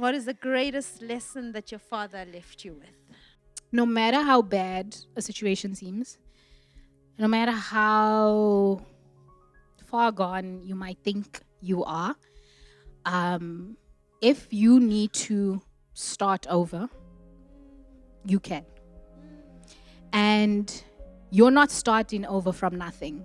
What is the greatest lesson that your father left you with? No matter how bad a situation seems, no matter how far gone you might think you are, if you need to start over, you can. And you're not starting over from nothing.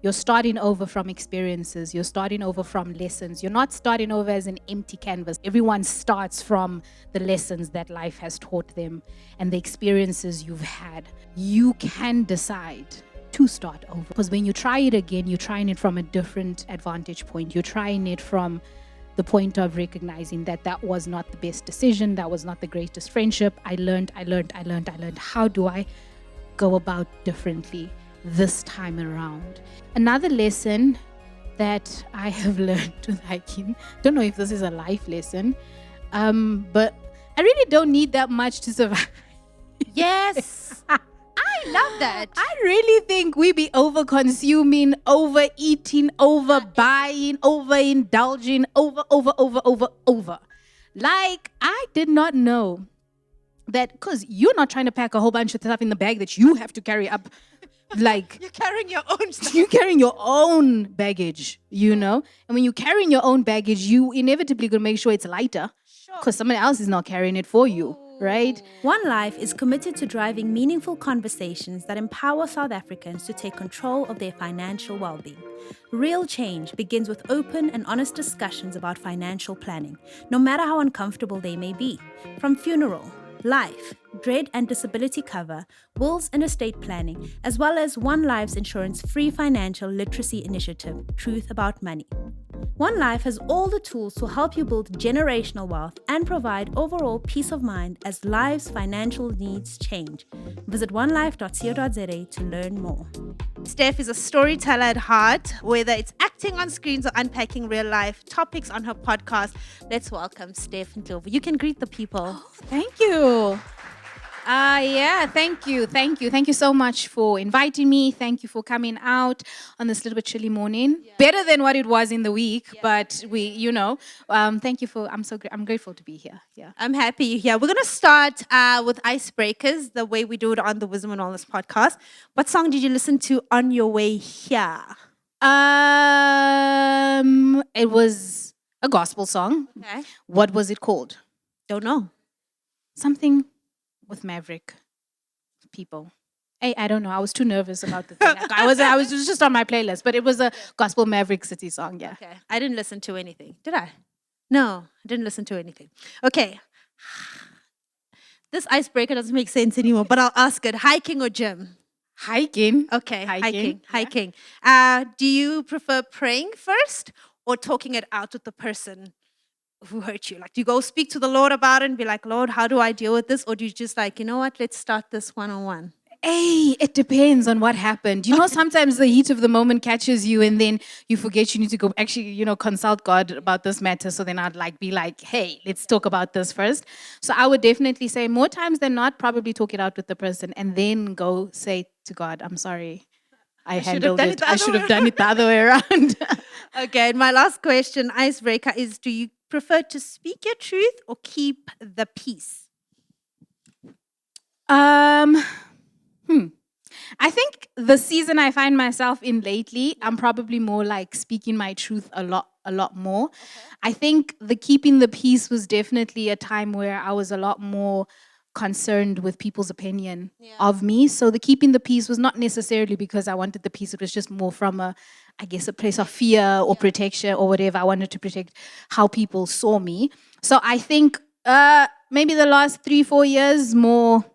You're starting over from experiences. You're starting over from lessons. You're not starting over as an empty canvas. Everyone starts from the lessons that life has taught them and the experiences you've had. You can decide to start over. Because when you try it again, you're trying it from a different advantage point. You're trying it from the point of recognizing that that was not the best decision. That was not the greatest friendship. I learned. How do I go about differently this time around? Another lesson that I have learned with hiking, don't know if this is a life lesson, but I really don't need that much to survive. Yes. I love that. I really think we be over-consuming, overeating, over-buying, overindulging, over. Like, I did not know that, because you're not trying to pack a whole bunch of stuff in the bag that you have to carry up. Like, You're carrying your own stuff. you're carrying your own baggage, And when you're carrying your own baggage, you inevitably going to make sure it's lighter because someone else is not carrying it for you, right? One Life is committed to driving meaningful conversations that empower South Africans to take control of their financial well-being. Real change begins with open and honest discussions about financial planning, no matter how uncomfortable they may be. From funeral, life, dread and disability cover, wills and estate planning, as well as One Life's insurance free financial literacy initiative, Truth About Money. One Life has all the tools to help you build generational wealth and provide overall peace of mind as life's financial needs change. Visit onelife.co.za to learn more. Steph is a storyteller at heart, whether it's acting on screens or unpacking real life topics on her podcast. Let's welcome Steph Mpoomy. You can greet the people. Thank you. Thank you. Thank you so much for inviting me. Thank you for coming out on this little bit chilly morning. Yeah. Better than what it was in the week, but thank you I'm grateful to be here. Yeah. I'm happy you're here. We're going to start with icebreakers, the way we do it on the Wisdom and Wellness podcast. What song did you listen to on your way here? It was a gospel song. Okay. What was it called? Don't know. Something with Maverick people. I don't know. I was too nervous about the thing. I was just on my playlist, but it was a gospel Maverick City song. Yeah. Okay. I didn't listen to anything. Did I? No, I didn't listen to anything. Okay. This icebreaker doesn't make sense anymore, but I'll ask it. Hiking or gym? Hiking. Okay. Hiking. Hiking. Do you prefer praying first or talking it out with the person who hurt you? Like, do you go speak to the Lord about it and be like, Lord, how do I deal with this? Or do you just like, you know what, let's start this one-on-one? Hey, it depends on what happened. Sometimes the heat of the moment catches you and then you forget you need to go actually, consult God about this matter. So then I'd be like, hey, let's talk about this first. So I would definitely say more times than not, probably talk it out with the person and then go say to God, I'm sorry. I handled it. I should have done it the other way around. Okay, and my last question, icebreaker, is do you prefer to speak your truth or keep the peace? I think the season I find myself in lately, I'm probably more like speaking my truth a lot more. Okay. I think the keeping the peace was definitely a time where I was a lot more concerned with people's opinion of me. So the keeping the peace was not necessarily because I wanted the peace. It was just more from a place of fear or protection or whatever. I wanted to protect how people saw me. So I think maybe the last 3-4 years more,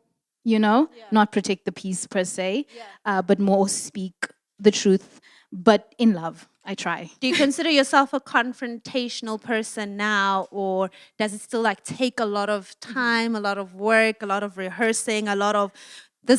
not protect the peace per se, but more speak the truth, but in love. I try. Do you consider yourself a confrontational person now, or does it still take a lot of time, a lot of work, a lot of rehearsing, these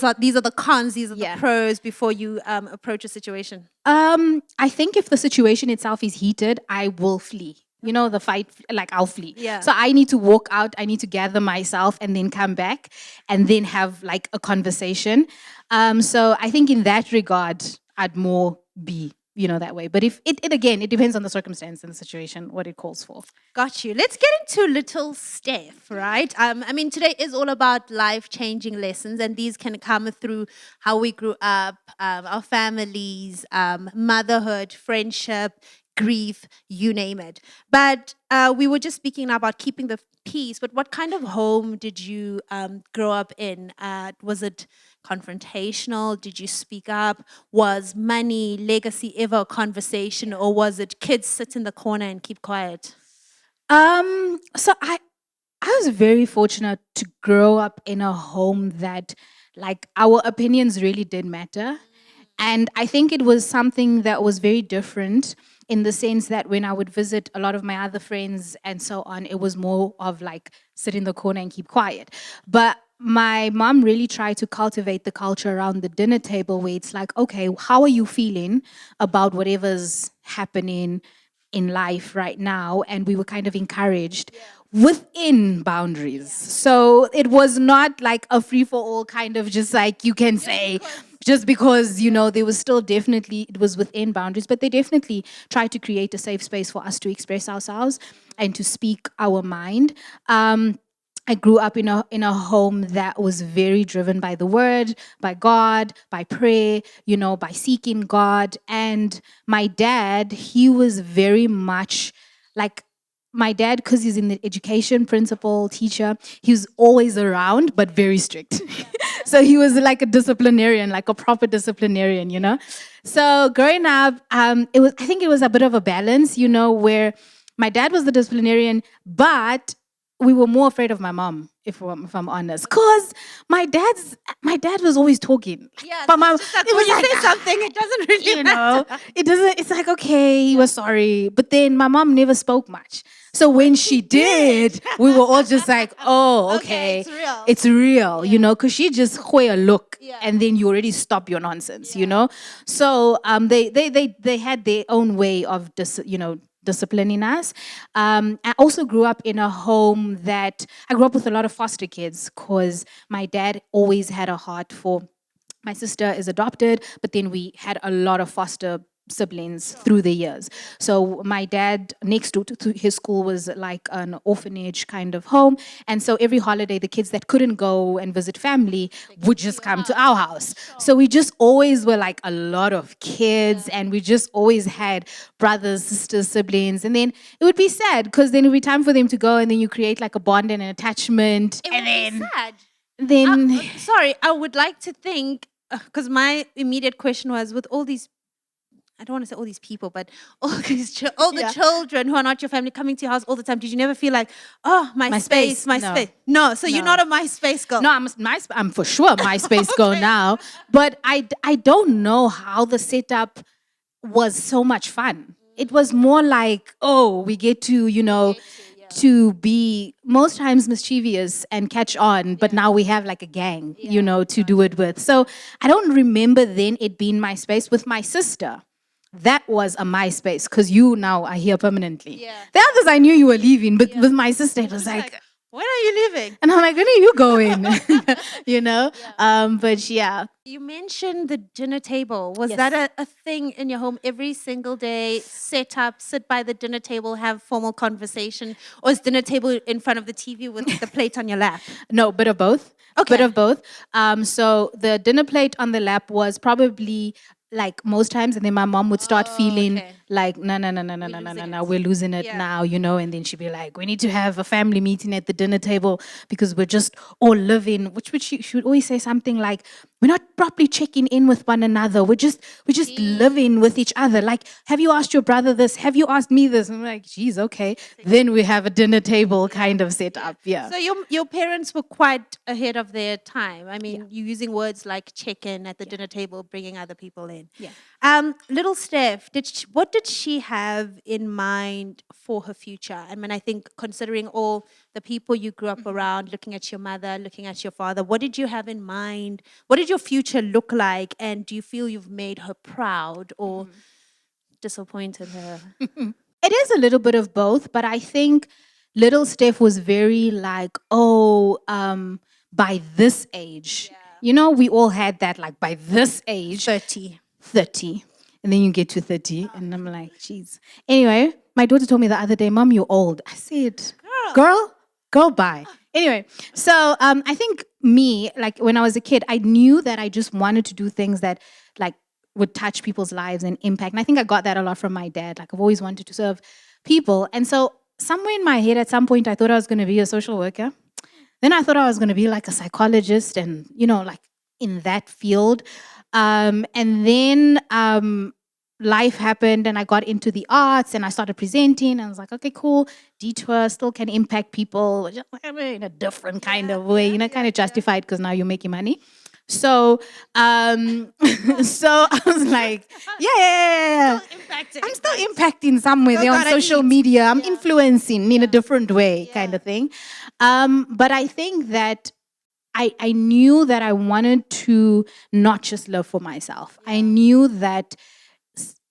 are the cons, these are the pros before you approach a situation? I think if the situation itself is heated, I will flee. The fight, I'll flee. Yeah. So I need to walk out, I need to gather myself and then come back and then have a conversation. So I think in that regard, I'd more be that way. But if it again, it depends on the circumstance and the situation, what it calls for. Got you. Let's get into little Steph, right? I mean, today is all about life-changing lessons, and these can come through how we grew up, our families, motherhood, friendship, grief, you name it. But we were just speaking about keeping the peace, but what kind of home did you grow up in? Was it confrontational? Did you speak up? Was money, legacy ever a conversation, or was it kids sit in the corner and keep quiet? So I was very fortunate to grow up in a home that, like, our opinions really did matter. And I think it was something that was very different in the sense that when I would visit a lot of my other friends and so on, it was more of like sit in the corner and keep quiet. But my mom really tried to cultivate the culture around the dinner table where it's like, okay, how are you feeling about whatever's happening in life right now? And we were kind of encouraged within boundaries. So it was not like a free for all kind of just like you can say, just because, there was still definitely, it was within boundaries, but they definitely tried to create a safe space for us to express ourselves and to speak our mind. I grew up in a home that was very driven by the word, by God, by prayer, by seeking God. And my dad, he was very much like, my dad, because he's in the education, principal, teacher, he was always around, but very strict. So he was like a disciplinarian, like a proper disciplinarian. So growing up, I think it was a bit of a balance, where my dad was the disciplinarian, but we were more afraid of my mom, if I'm honest, because my dad was always talking. Yeah, but it's just that when you say something, it doesn't really matter. It doesn't. It's like, okay, he was sorry, but then my mom never spoke much. So when she did, we were all just like, oh, okay, it's real. It's real, because she just hoy a look, and then you already stop your nonsense, So they had their own way of disciplining us. I also grew up in a home that I grew up with a lot of foster kids because my dad always had a heart for. My sister is adopted, but then we had a lot of foster siblings through the years. So my dad, next to his school, was like an orphanage kind of home. And so every holiday, the kids that couldn't go and visit family would just come to our house. So we just always were like a lot of kids, and we just always had brothers, sisters, siblings. And then it would be sad because then it would be time for them to go, and then you create like a bond and an attachment. It would be sad. Then sorry, I would like to think, because my immediate question was, with all these, I don't want to say all these people, but all the children who are not your family coming to your house all the time, did you never feel like, oh, my space, my space? No, so you're not a my space girl. No, I'm for sure my space girl now. But I don't know how the setup was so much fun. It was more like, oh, we get to, to be most times mischievous and catch on, but now we have like a gang, to do it with. So I don't remember then it being my space. With my sister, that was a MySpace, because you now are here permanently. Yeah. The others I knew you were leaving, but with my sister it was like, when are you leaving? and I'm like, when are you going? But yeah. You mentioned the dinner table. Was that a thing in your home every single day? Set up, sit by the dinner table, have formal conversation? Or is dinner table in front of the TV with the plate on your lap? No, bit of both. Okay. Bit of both. So the dinner plate on the lap was probably like most times, and then my mom would start feeling like, no, we're losing it now, and then she'd be like, we need to have a family meeting at the dinner table because we're just all living, which she would always say something like, we're not properly checking in with one another. We're just living with each other. Like, have you asked your brother this? Have you asked me this? And I'm like, geez, okay. Then we have a dinner table kind of set up. Yeah. So your parents were quite ahead of their time. I mean, you're using words like check in at the dinner table, bringing other people in. Yeah. Little Steph, what did she have in mind for her future? I mean, I think considering all the people you grew up around, looking at your mother, looking at your father, what did you have in mind? What did your future look like? And do you feel you've made her proud or disappointed her? It is a little bit of both, but I think little Steph was very like, by this age. We all had that, like, by this age. 30. And then you get to 30, and I'm like, geez. Anyway, my daughter told me the other day, Mom, you're old. I said, girl, bye. Anyway, so I think me, like when I was a kid, I knew that I just wanted to do things that like would touch people's lives and impact. And I think I got that a lot from my dad. Like I've always wanted to serve people. And so somewhere in my head at some point, I thought I was going to be a social worker. Then I thought I was going to be like a psychologist and, like in that field. And then life happened and I got into the arts and I started presenting. And I was like, okay, cool. Detour still can impact people just in a different kind of way, kind of justified because now you're making money. So, so I was like, yeah. I'm still impacting somewhere there on social media. I'm influencing in a different way, kind of thing. But I think that I knew that I wanted to not just live for myself. I knew that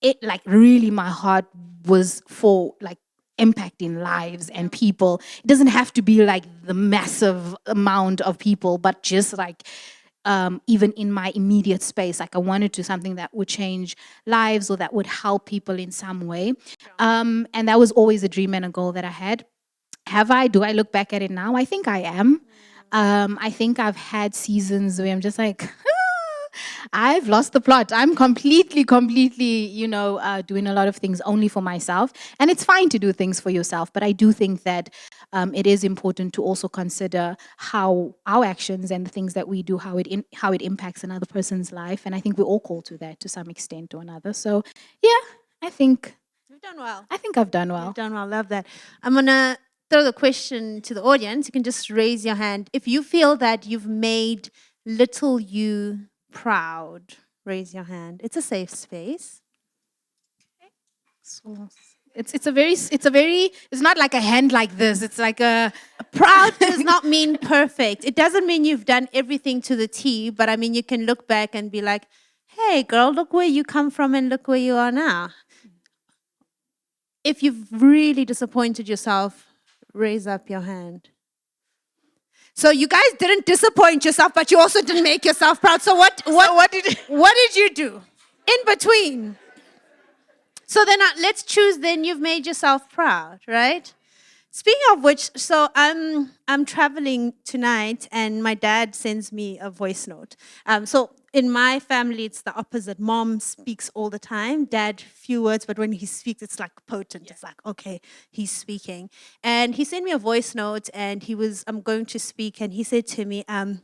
it, like, really my heart was for like impacting lives and people. It doesn't have to be like the massive amount of people, but just like even in my immediate space, like I wanted to something that would change lives or that would help people in some way. And that was always a dream and a goal that I had. Do I look back at it now? I think I am. I think I've had seasons where I'm just like, I've lost the plot. I'm completely, doing a lot of things only for myself. And it's fine to do things for yourself, but I do think that it is important to also consider how our actions and the things that we do, how it impacts another person's life. And I think we're all called to that to some extent or another. So, yeah, I think you've done well. I think I've done well. You've done well. Love that. I'm going to throw the question to the audience. You can just raise your hand. If you feel that you've made little you proud, raise your hand. It's a safe space. So it's not like a hand like this. It's like a proud does not mean perfect. It doesn't mean you've done everything to the T, but I mean you can look back and be like, hey girl, look where you come from and look where you are now. If you've really disappointed yourself, raise up your hand. So you guys didn't disappoint yourself, but you also didn't make yourself proud. So what did you do in between? So then let's choose. Then you've made yourself proud, right? Speaking of which, so I'm traveling tonight, and my dad sends me a voice note. So in my family, it's the opposite. Mom speaks all the time. Dad, few words, but when he speaks, it's like potent. Yeah. It's like, okay, he's speaking. And he sent me a voice note, and I'm going to speak, and he said to me, and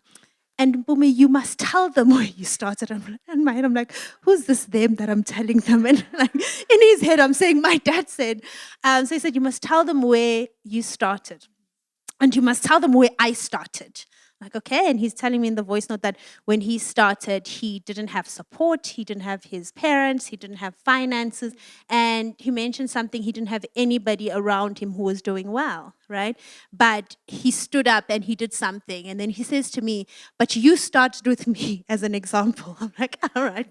Mpoomy, you must tell them where you started. In my head, I'm like, who's this them that I'm telling them? And like in his head, I'm saying, my dad said. So he said, you must tell them where you started. And you must tell them where I started. Like, okay. And he's telling me in the voice note that when he started, he didn't have support. He didn't have his parents. He didn't have finances. And he mentioned something, he didn't have anybody around him who was doing well, right? But he stood up and he did something. And then he says to me, but you started with me as an example. I'm like, all right.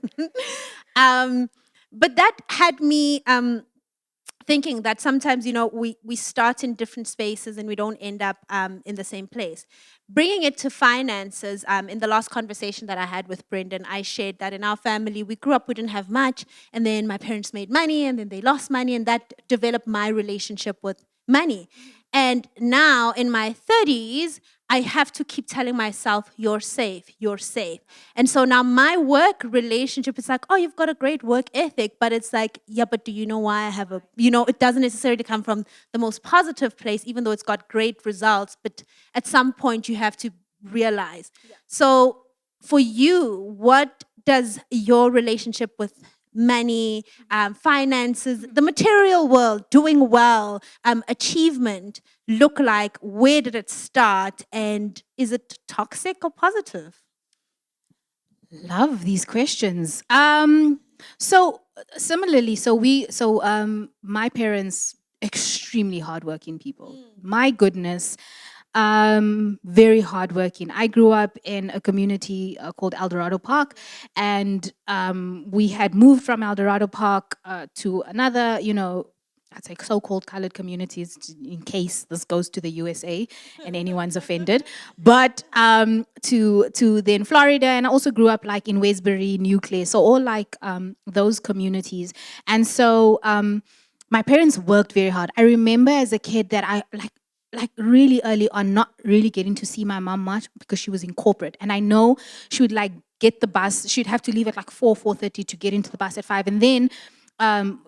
But that had me thinking that sometimes, we start in different spaces and we don't end up in the same place. Bringing it to finances, in the last conversation that I had with Brendan, I shared that in our family, we grew up, we didn't have much, and then my parents made money, and then they lost money, and that developed my relationship with money. And now in my 30s, I have to keep telling myself, you're safe, you're safe. And so now my work relationship is like, oh, you've got a great work ethic, but it's like, yeah, but do you know why I have it doesn't necessarily come from the most positive place, even though it's got great results, but at some point you have to realize. Yeah. So for you, what does your relationship with money, finances, the material world, doing well, achievement look like? Where did it start? And is it toxic or positive? Love these questions. So similarly, my parents, extremely hardworking people. My goodness. Very hardworking. I grew up in a community called Eldorado Park, and we had moved from Eldorado Park to another, I'd say so-called colored communities, in case this goes to the USA and anyone's offended, but to then Florida, and I also grew up like in Westbury, Nuclear, so all like those communities. And so my parents worked very hard. I remember as a kid that I like really early on not really getting to see my mom much because she was in corporate, and I know she would like get the bus. She'd have to leave at like 4:30 to get into the bus at 5, and then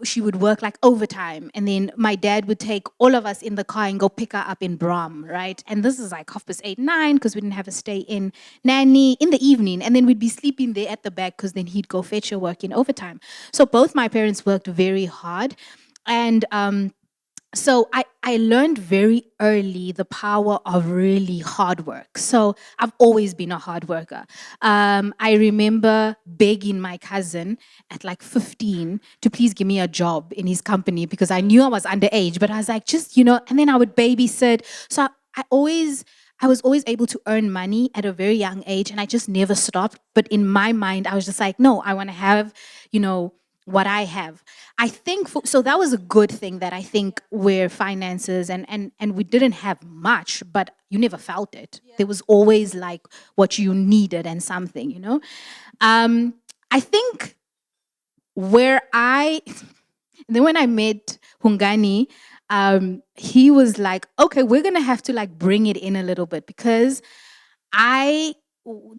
she would work like overtime, and then my dad would take all of us in the car and go pick her up in Bram, right? And this is like 8:30, 9, because we didn't have a stay-in nanny in the evening, and then we'd be sleeping there at the back because then he'd go fetch her working overtime. So both my parents worked very hard, and so I learned very early the power of really hard work. So I've always been a hard worker. I remember begging my cousin at like 15 to please give me a job in his company because I knew I was underage, but I was like, just, and then I would babysit. So I was always able to earn money at a very young age, and I just never stopped. But in my mind, I was just like, no, I want to have, what I have. I think so that was a good thing, that I think where finances and we didn't have much, but you never felt it. There was always like what you needed and something. I think then when I met Hungani, he was like, okay, we're gonna have to like bring it in a little bit, because I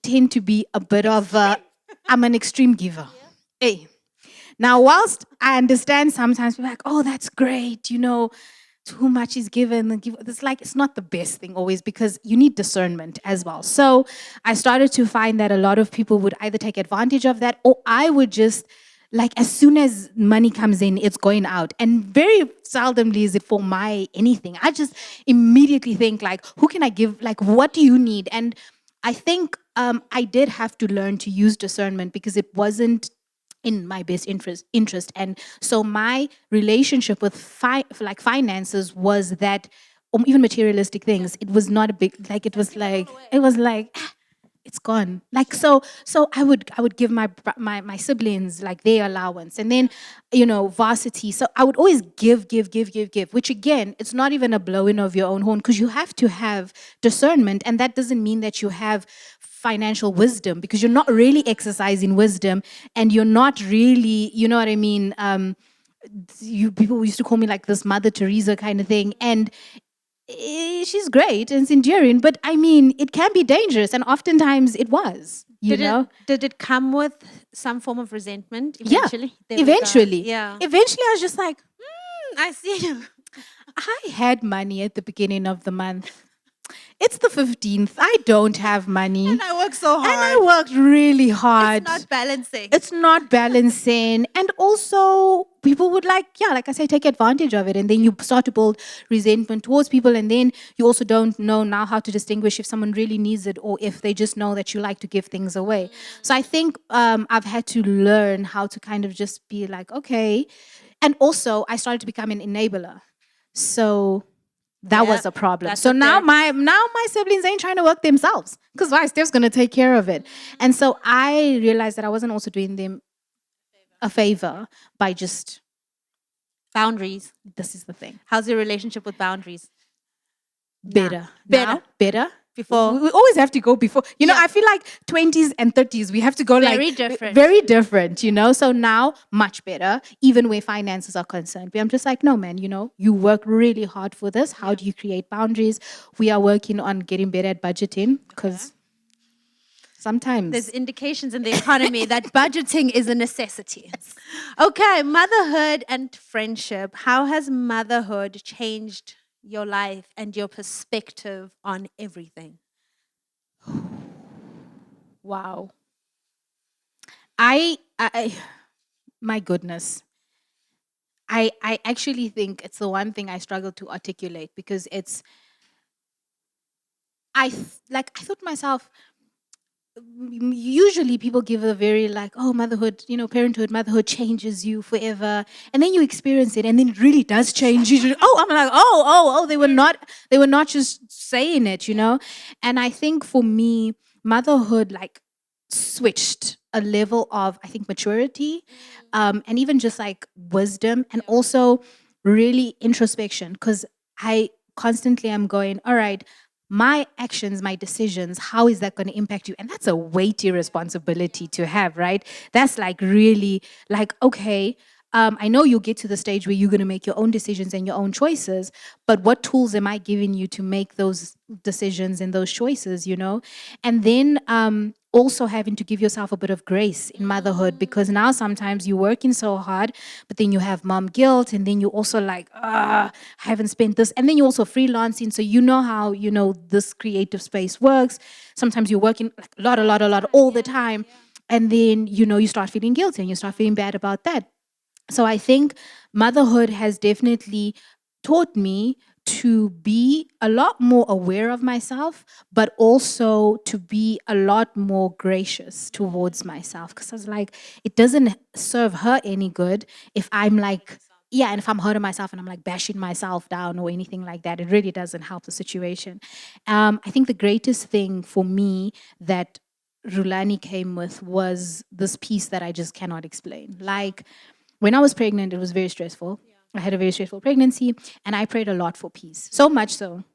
tend to be a bit of I'm an extreme giver. Hey. Now, whilst I understand sometimes people are like, oh, that's great, too much is given. It's like, it's not the best thing always, because you need discernment as well. So I started to find that a lot of people would either take advantage of that, or I would just, like, as soon as money comes in, it's going out. And very seldomly is it for my anything. I just immediately think like, who can I give? Like, what do you need? And I think I did have to learn to use discernment, because it wasn't in my best interest. And so my relationship with finances was that, even materialistic things, it was not a big, like, it was like it's gone. Like, so I would give my siblings like their allowance, and then varsity. So I would always give, which again, it's not even a blowing of your own horn, because you have to have discernment, and that doesn't mean that you have financial wisdom, because you're not really exercising wisdom, and you're not really, you know what I mean? People used to call me like this Mother Teresa kind of thing, and she's great and it's endearing, but I mean, it can be dangerous, and oftentimes it was. Did it come with some form of resentment eventually? Yeah, eventually. Yeah. Eventually, I was just like, I see you. I had money at the beginning of the month. It's the 15th. I don't have money. And I work so hard. And I worked really hard. It's not balancing. And also, people would like I say, take advantage of it. And then you start to build resentment towards people. And then you also don't know now how to distinguish if someone really needs it, or if they just know that you like to give things away. So I think I've had to learn how to kind of just be like, okay. And also, I started to become an enabler. So that was a problem. So now my siblings ain't trying to work themselves, because why? Steph's gonna take care of it. And so I realized that I wasn't also doing them a favor by just boundaries. This is the thing. How's your relationship with boundaries? Better. Before. We always have to go before. I feel like 20s and 30s, we have to go very different. Very different, So now, much better, even where finances are concerned. But I'm just like, no, man, you work really hard for this. How do you create boundaries? We are working on getting better at budgeting, because sometimes there's indications in the economy that budgeting is a necessity. Okay, motherhood and friendship. How has motherhood changed your life and your perspective on everything? Wow. I my goodness. I actually think it's the one thing I struggle to articulate, because I thought to myself, usually people give a very like, oh, motherhood, parenthood, motherhood changes you forever, and then you experience it, and then it really does change you. I'm like, oh, they were not just saying it, And I think for me, motherhood like switched a level of, I think, maturity, and even just like wisdom, and also really introspection, because I constantly am going, all right, my actions, my decisions, how is that going to impact you? And that's a weighty responsibility to have, right? That's like really like, okay, I know you'll get to the stage where you're going to make your own decisions and your own choices, but what tools am I giving you to make those decisions and those choices, you know? And then also having to give yourself a bit of grace in motherhood, because now sometimes you're working so hard, but then you have mom guilt, and then you also like, I haven't spent this, and then you're also freelancing, so you know how, you know, this creative space works. Sometimes you're working like a lot all the time, and then, you know, you start feeling guilty and you start feeling bad about that. So I think motherhood has definitely taught me to be a lot more aware of myself, but also to be a lot more gracious towards myself. Because I was like, it doesn't serve her any good if I'm like, yeah, and if I'm hurting myself and I'm like bashing myself down or anything like that, it really doesn't help the situation. I think the greatest thing for me that Rulani came with was this piece that I just cannot explain. Like, when I was pregnant, it was very stressful. I had a very stressful pregnancy, and I prayed a lot for peace. So much so,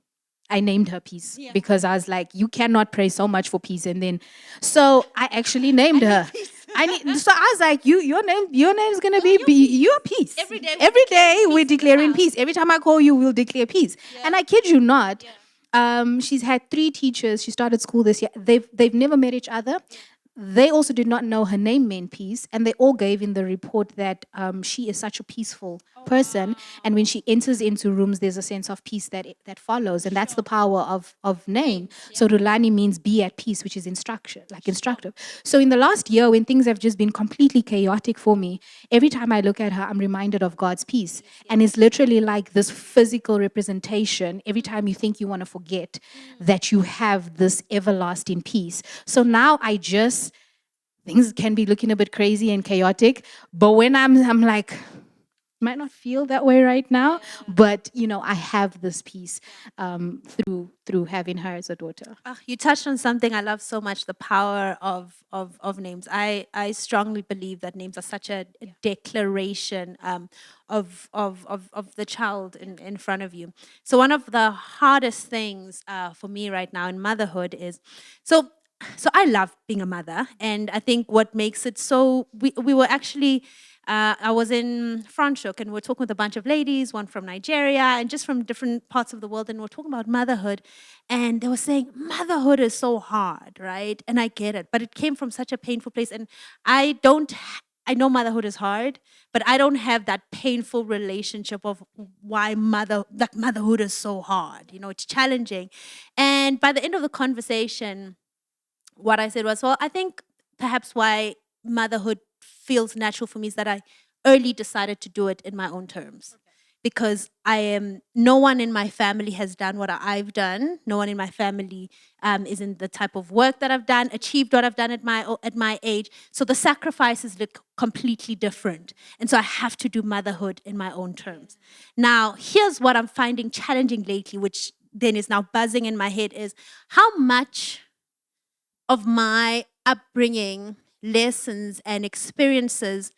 I named her Peace, because I was like, you cannot pray so much for peace. And then, so I actually named her. So I was like, your name is gonna be your Peace. Every day we're declaring peace. Every time I call you, we'll declare peace. And I kid you not, she's had 3 teachers. She started school this year. They've never met each other. They also did not know her name meant peace, and they all gave in the report that she is such a peaceful person, and when she enters into rooms, there's a sense of peace that follows, and that's the power of name. So Rulani means be at peace, which is instructive. So in the last year, when things have just been completely chaotic for me, every time I look at her, I'm reminded of God's peace, and it's literally like this physical representation. Every time you think you want to forget, that you have this everlasting peace. So now things can be looking a bit crazy and chaotic, but when I'm like, might not feel that way right now, but you know, I have this peace through having her as a daughter. You touched on something I love so much, the power of names. I strongly believe that names are such a declaration of the child in front of you. So one of the hardest things for me right now in motherhood is, so I love being a mother, and I think what makes it so, we were actually, I was in Franschhoek, and we were talking with a bunch of ladies, one from Nigeria, and just from different parts of the world, and we were talking about motherhood, and they were saying, motherhood is so hard, right? And I get it, but it came from such a painful place, and I know motherhood is hard, but I don't have that painful relationship of why motherhood is so hard. You know, it's challenging. And by the end of the conversation, what I said was, well, I think perhaps why motherhood feels natural for me is that I early decided to do it in my own terms. Because no one in my family has done what I've done. No one in my family is in the type of work that I've done, achieved what I've done at my age. So the sacrifices look completely different. And so I have to do motherhood in my own terms. Now, here's what I'm finding challenging lately, which then is now buzzing in my head, is how much of my upbringing, lessons and experiences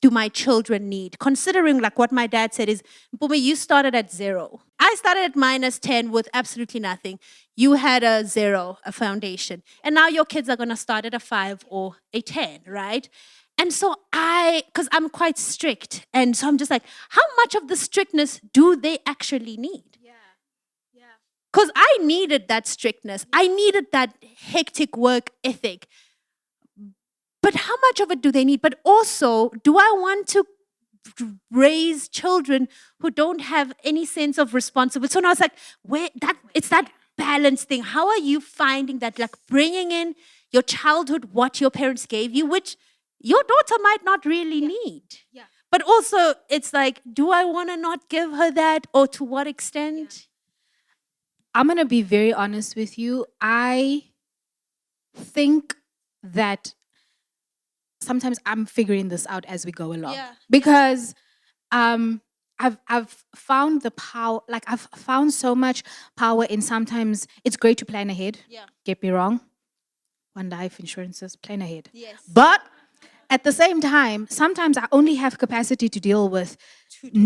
do my children need? Considering like what my dad said is, Mpoomy, you started at 0. I started at -10 with absolutely nothing. You had a 0, a foundation. And now your kids are going to start at a 5 or a 10, right? And so because I'm quite strict, and so I'm just like, how much of the strictness do they actually need? Because I needed that strictness. I needed that hectic work ethic. But how much of it do they need? But also, do I want to raise children who don't have any sense of responsibility? So now it's like, it's that balance thing. How are you finding that, like bringing in your childhood, what your parents gave you, which your daughter might not really need? Yeah. But also, it's like, do I want to not give her that, or to what extent? Yeah. I'm going to be very honest with you. I think that sometimes I'm figuring this out as we go along. Yeah. Because I've found the power, like I've found so much power in, sometimes it's great to plan ahead. Yeah. Get me wrong. One life insurances, plan ahead. Yes. But at the same time, sometimes I only have capacity to deal with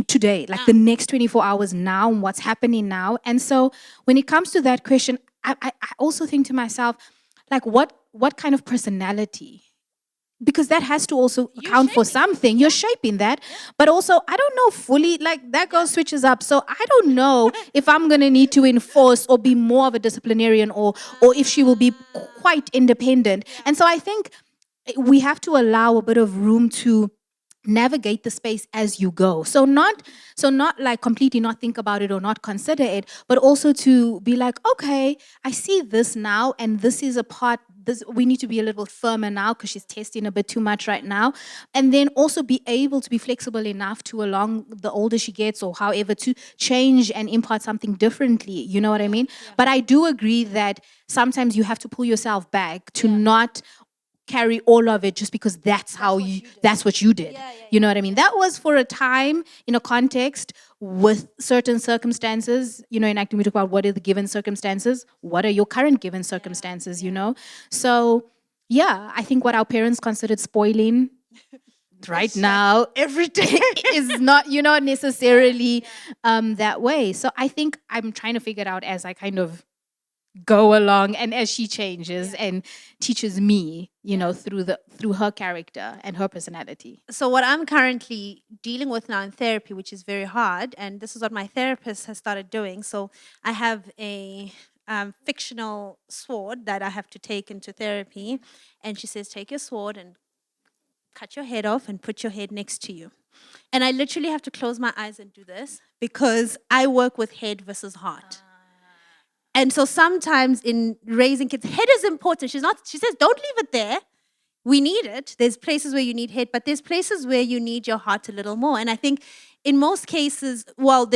today, like the next 24 hours now, and what's happening now. And so when it comes to that question, I also think to myself, like, what kind of personality? Because that has to also account for something. You're shaping that. But also, I don't know fully, like that girl switches up. So I don't know if I'm going to need to enforce or be more of a disciplinarian, or if she will be quite independent. And so I think we have to allow a bit of room to navigate the space as you go. So not like completely not think about it or not consider it, but also to be like, okay, I see this now, and this is a part, this we need to be a little firmer now because she's testing a bit too much right now. And then also be able to be flexible enough to, along the older she gets or however, to change and impart something differently. You know what I mean? Yeah. But I do agree that sometimes you have to pull yourself back to not carry all of it just because that's what you did. You know what I mean? That was for a time, in a context, with certain circumstances. You know, in acting we talk about what are the given circumstances, what are your current given circumstances, you know? So yeah, I think what our parents considered spoiling right now, every day, is not, necessarily that way. So I think I'm trying to figure it out as I kind of go along, and as she changes and teaches me, through her character and her personality. So what I'm currently dealing with now in therapy, which is very hard, and this is what my therapist has started doing. So I have a fictional sword that I have to take into therapy, and she says, take your sword and cut your head off and put your head next to you. And I literally have to close my eyes and do this because I work with head versus heart. And so sometimes in raising kids, head is important. She says, don't leave it there. We need it. There's places where you need head, but there's places where you need your heart a little more. And I think in most cases, well,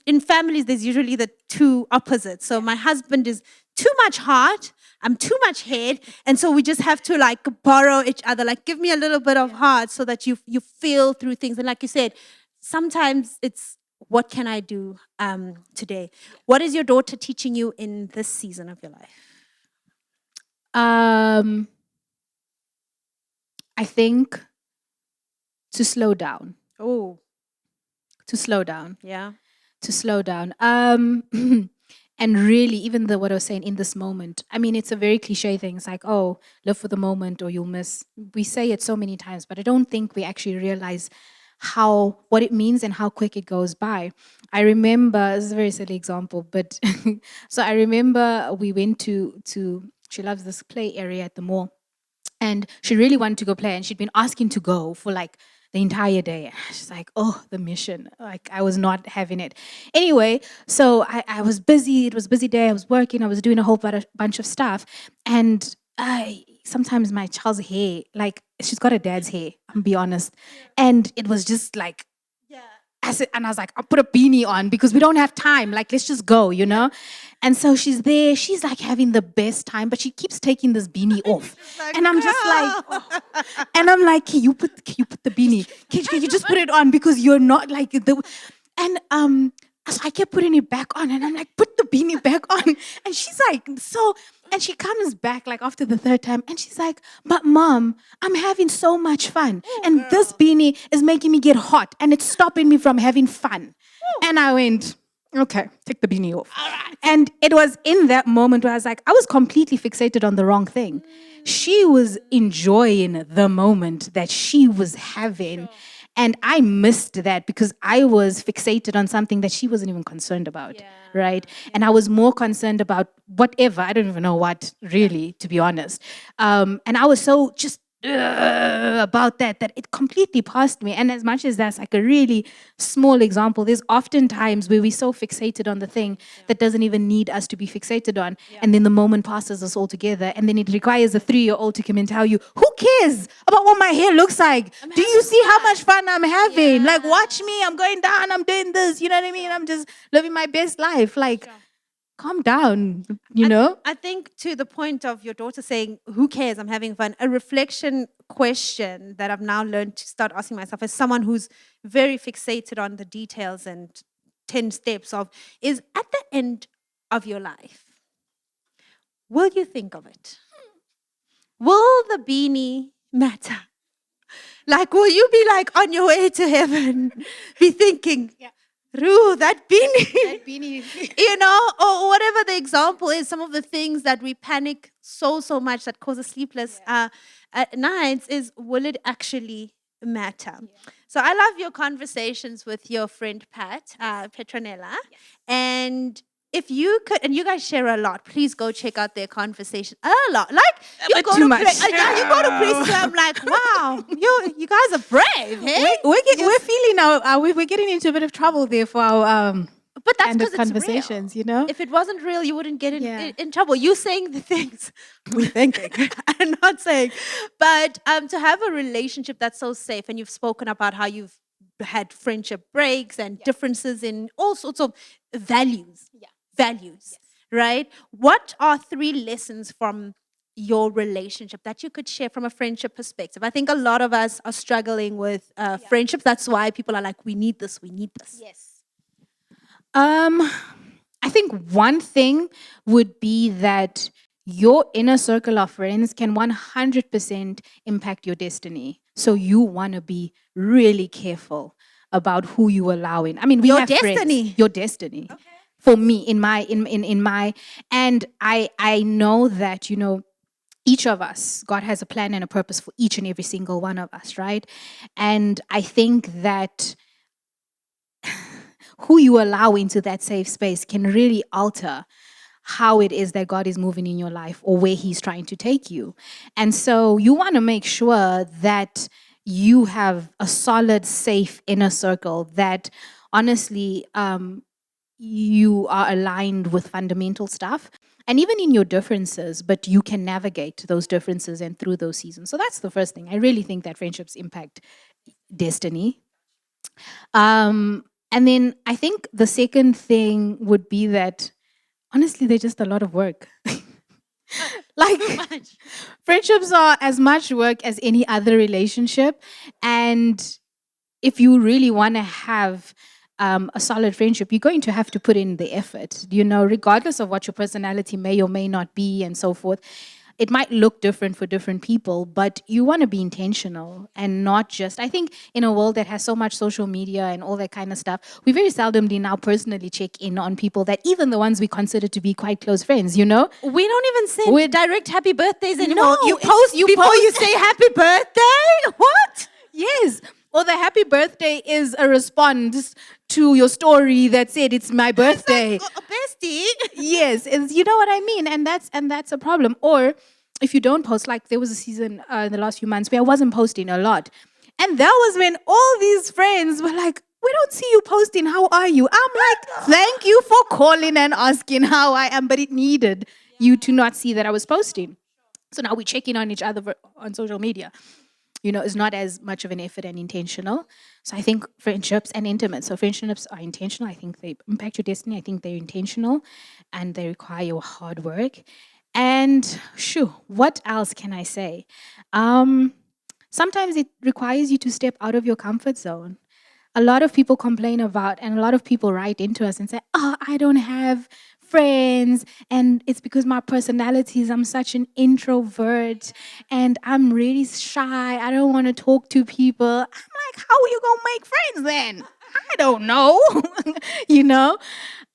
in families, there's usually the two opposites. So my husband is too much heart, I'm too much head. And so we just have to like borrow each other, like give me a little bit of heart so that you feel through things. And like you said, sometimes it's, what can I do today? What is your daughter teaching you in this season of your life? I think to slow down. Oh. To slow down. Yeah. To slow down. And really, even what I was saying, in this moment, I mean, it's a very cliche thing. It's like, oh, live for the moment or you'll miss. We say it so many times, but I don't think we actually realize what it means and how quick it goes by. I remember, this is a very silly example, but so I remember we went to she loves this play area at the mall, and she really wanted to go play, and she'd been asking to go for like the entire day. She's like, oh, the mission. Like, I was not having it. Anyway, so I was busy. It was a busy day. I was working. I was doing a whole bunch of stuff. And sometimes my child's hair, like, she's got a dad's hair, I'll be honest. And it was just like, and I was like, I'll put a beanie on because we don't have time. Like, let's just go, you know? And so she's there. She's like having the best time, but she keeps taking this beanie off. And I'm just like, oh. And I'm like, can you put the beanie? Can you just put it on because you're not like the... And so I kept putting it back on, and I'm like, put the beanie back on. And she's like, so... And she comes back like after the third time, and she's like, but Mom, I'm having so much fun. And this beanie is making me get hot, and it's stopping me from having fun. And I went, okay, take the beanie off. And it was in that moment where I was like, I was completely fixated on the wrong thing. She was enjoying the moment that she was having. Sure. And I missed that because I was fixated on something that she wasn't even concerned about, right? And I was more concerned about whatever. I don't even know what, really, to be honest. And I was so just about that it completely passed me. And as much as that's like a really small example, there's often times where we're so fixated on the thing that doesn't even need us to be fixated on. And then the moment passes us all together, and then it requires a 3-year-old to come and tell you, who cares about what my hair looks like? Do you see how much fun I'm having? Like, watch me, I'm going down, I'm doing this, you know what I mean? I'm just living my best life. Like, calm down, you know? I think to the point of your daughter saying, who cares, I'm having fun, a reflection question that I've now learned to start asking myself as someone who's very fixated on the details and 10 steps is at the end of your life, will you think of it? Will the beanie matter? Like, will you be like on your way to heaven, be thinking, Roo, that beanie. You know, or whatever the example is, some of the things that we panic so much that causes sleepless at nights is, will it actually matter? So I love your conversations with your friend Pat, Petronella. And if you could, and you guys share a lot, please go check out their conversation. A lot. Like, you go too much. you go to places where I'm like, wow, you guys are brave, hey? We're feeling now, we're getting into a bit of trouble there for our But that's kind because of it's conversations, real. you know? If it wasn't real, you wouldn't get Yeah. in trouble. You saying the things we're thinking. I'm not saying. But to have a relationship that's so safe, and you've spoken about how you've had friendship breaks and differences in all sorts of values. Values, right? What are 3 lessons from your relationship that you could share from a friendship perspective? I think a lot of us are struggling with friendships. That's why people are like, we need this, we need this. Yes. I think one thing would be that your inner circle of friends can 100% impact your destiny. So you want to be really careful about who you allow in. I mean, we Your have friends. destiny. Your destiny. Okay. For me, in my, and I know that, you know, each of us, God has a plan and a purpose for each and every single one of us, right? And I think that who you allow into that safe space can really alter how it is that God is moving in your life or where He's trying to take you. And so you want to make sure that you have a solid, safe inner circle that honestly you are aligned with fundamental stuff. And even in your differences, but you can navigate those differences and through those seasons. So that's the first thing. I really think that friendships impact destiny. And then I think the second thing would be that honestly, they're just a lot of work. Like, friendships are as much work as any other relationship. And if you really want to have a solid friendship, you're going to have to put in the effort, you know, regardless of what your personality may or may not be and so forth. It might look different for different people, but you want to be intentional and not just, I think in a world that has so much social media and all that kind of stuff, we very seldomly now personally check in on people, that even the ones we consider to be quite close friends, you know? We don't even send direct happy birthdays anymore. No, you post before you say happy birthday? What? Yes. Or the happy birthday is a response to your story that said it's my birthday. Like, bestie. Yes, you know what I mean, and that's a problem. Or if you don't post, like there was a season in the last few months where I wasn't posting a lot, and that was when all these friends were like, "We don't see you posting. How are you?" I'm like, "Thank you for calling and asking how I am," but it needed you to not see that I was posting. So now we check in on each other on social media. You know, it's not as much of an effort and intentional. So I think friendships and intimate. So friendships are intentional. I think they impact your destiny. I think they're intentional and they require hard work. And what else can I say? Sometimes it requires you to step out of your comfort zone. A lot of people complain about, and a lot of people write into us and say, "Oh, I don't have friends, and it's because my personality is, I'm such an introvert, and I'm really shy. I don't want to talk to people." I'm like, "How are you gonna make friends then?" I don't know, you know.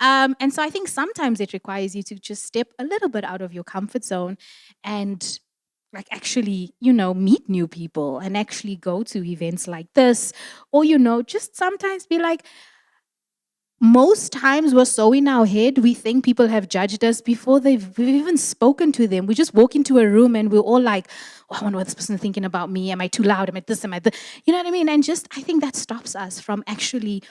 And so I think sometimes it requires you to just step a little bit out of your comfort zone and like actually, you know, meet new people and actually go to events like this. Or, you know, just sometimes be like, most times we're so in our head, we think people have judged us before we've even spoken to them. We just walk into a room and we're all like, "Oh, I wonder what this person is thinking about me. Am I too loud? Am I this? Am I that?" You know what I mean? And just, I think that stops us from actually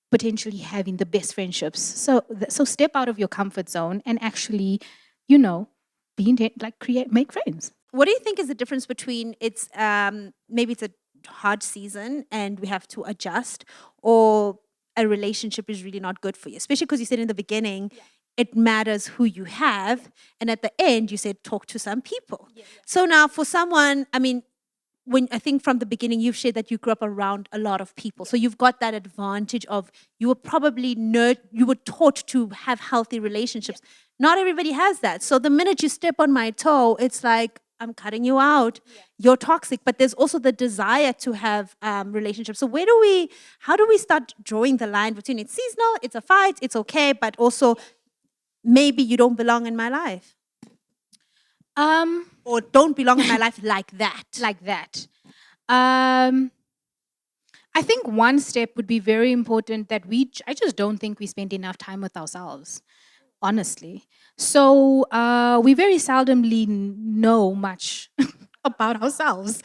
potentially having the best friendships. So step out of your comfort zone and actually, you know, make friends. What do you think is the difference between it's maybe it's a hard season and we have to adjust, or a relationship is really not good for you? Especially because you said in the beginning, it matters who you have, and at the end you said talk to some people. So now for someone, I mean, when I think from the beginning you've shared that you grew up around a lot of people, so you've got that advantage of you were probably you were taught to have healthy relationships. Not everybody has that. So the minute you step on my toe, it's like, I'm cutting you out. You're toxic. But there's also the desire to have relationships. So how do we start drawing the line between it's seasonal, it's a fight, it's okay, but also maybe you don't belong in my life? Or don't belong in my life like that. Like that. I think one step would be very important that I just don't think we spend enough time with ourselves, honestly. So we very seldomly know much about ourselves,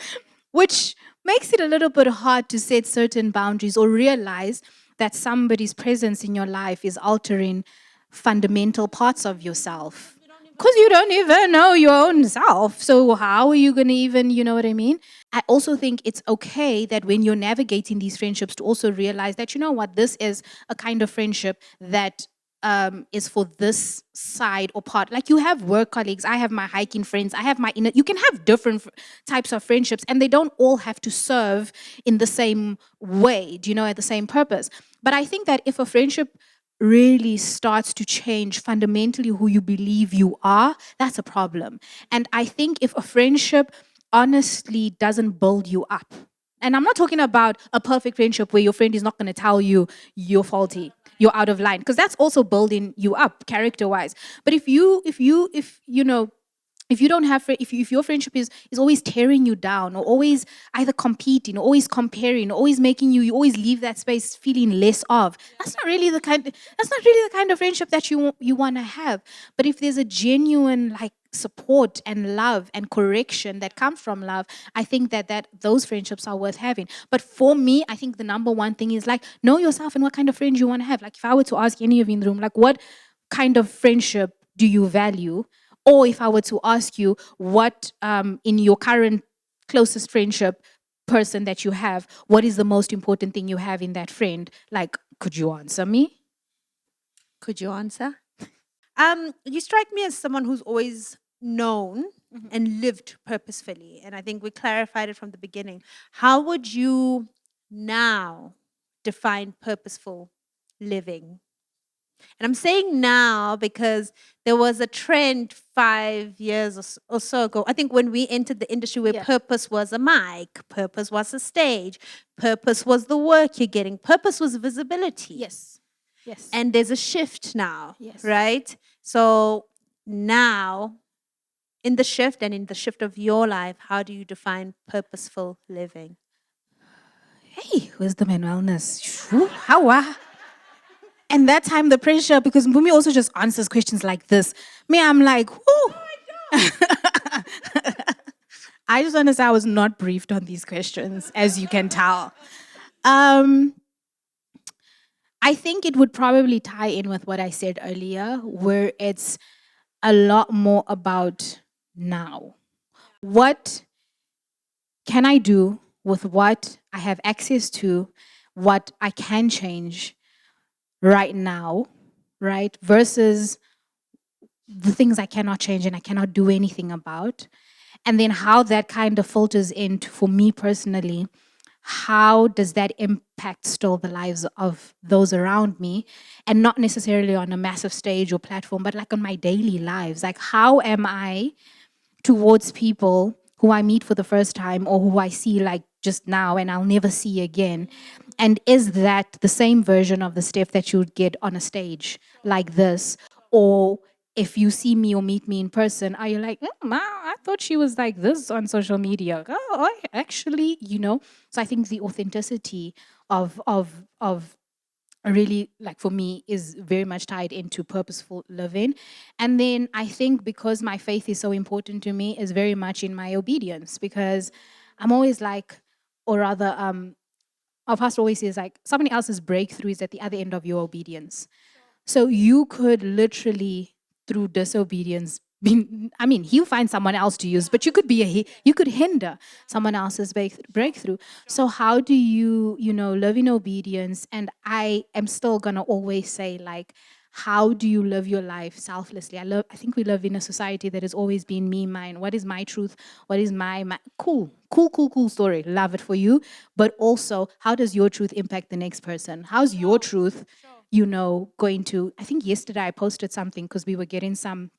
which makes it a little bit hard to set certain boundaries or realize that somebody's presence in your life is altering fundamental parts of yourself. Because you don't even know your own self. So how are you going to even, you know what I mean? I also think it's okay that when you're navigating these friendships to also realize that, you know what, this is a kind of friendship that is for this side or part. Like you have work colleagues, I have my hiking friends, I have my inner. You can have different types of friendships and they don't all have to serve in the same way, do you know, at the same purpose. But I think that if a friendship really starts to change fundamentally who you believe you are, that's a problem. And I think if a friendship honestly doesn't build you up, and I'm not talking about a perfect friendship where your friend is not going to tell you you're faulty, you're out of line, because that's also building you up character wise. But if you know, if you don't have if your friendship is always tearing you down or always either competing or always comparing or always making you always leave that space feeling less of, that's not really the kind of friendship that you want to have. But if there's a genuine like support and love and correction that comes from love, I think that those friendships are worth having. But for me, I think the number one thing is like know yourself and what kind of friends you want to have. Like if I were to ask any of you in the room, like what kind of friendship do you value? Or if I were to ask you what in your current closest friendship person that you have, what is the most important thing you have in that friend? Like, could you answer me? Could you answer? You strike me as someone who's always known and lived purposefully. And I think we clarified it from the beginning. How would you now define purposeful living? And I'm saying now because there was a trend 5 years or so ago. I think when we entered the industry where purpose was a mic, purpose was a stage, purpose was the work you're getting, purpose was visibility. Yes. Yes. And there's a shift now, Yes. right? So now, in the shift and in the shift of your life, how do you define purposeful living? Hey, wisdom and wellness. Shoo, how? And that time the pressure, because Mpoomy also just answers questions like this. Me, I'm like, whoo. I just want to say I was not briefed on these questions, as you can tell. I think it would probably tie in with what I said earlier, where it's a lot more about now. What can I do with what I have access to, what I can change right now, right? Versus the things I cannot change and I cannot do anything about. And then how that kind of filters into, for me personally, how does that impact still the lives of those around me? And not necessarily on a massive stage or platform, but like on my daily lives. Like, how am I towards people who I meet for the first time or who I see like just now and I'll never see again? And is that the same version of the Steph that you would get on a stage like this? Or if you see me or meet me in person, are you like, Ma, I thought she was like this on social media. Oh, actually, you know. So I think the authenticity of really, like for me, is very much tied into purposeful living. And then I think because my faith is so important to me is very much in my obedience, because I'm always like, or rather, our pastor always says like somebody else's breakthrough is at the other end of your obedience. So you could literally, through disobedience, he'll find someone else to use, but you could you could hinder someone else's breakthrough. So how do you, live in obedience? And I am still gonna always say like, how do you live your life selflessly? I think we live in a society that has always been me, mine. What is my truth? What is my cool story? Love it for you. But also, how does your truth impact the next person? How's your truth, going to, I think yesterday I posted something because we were getting some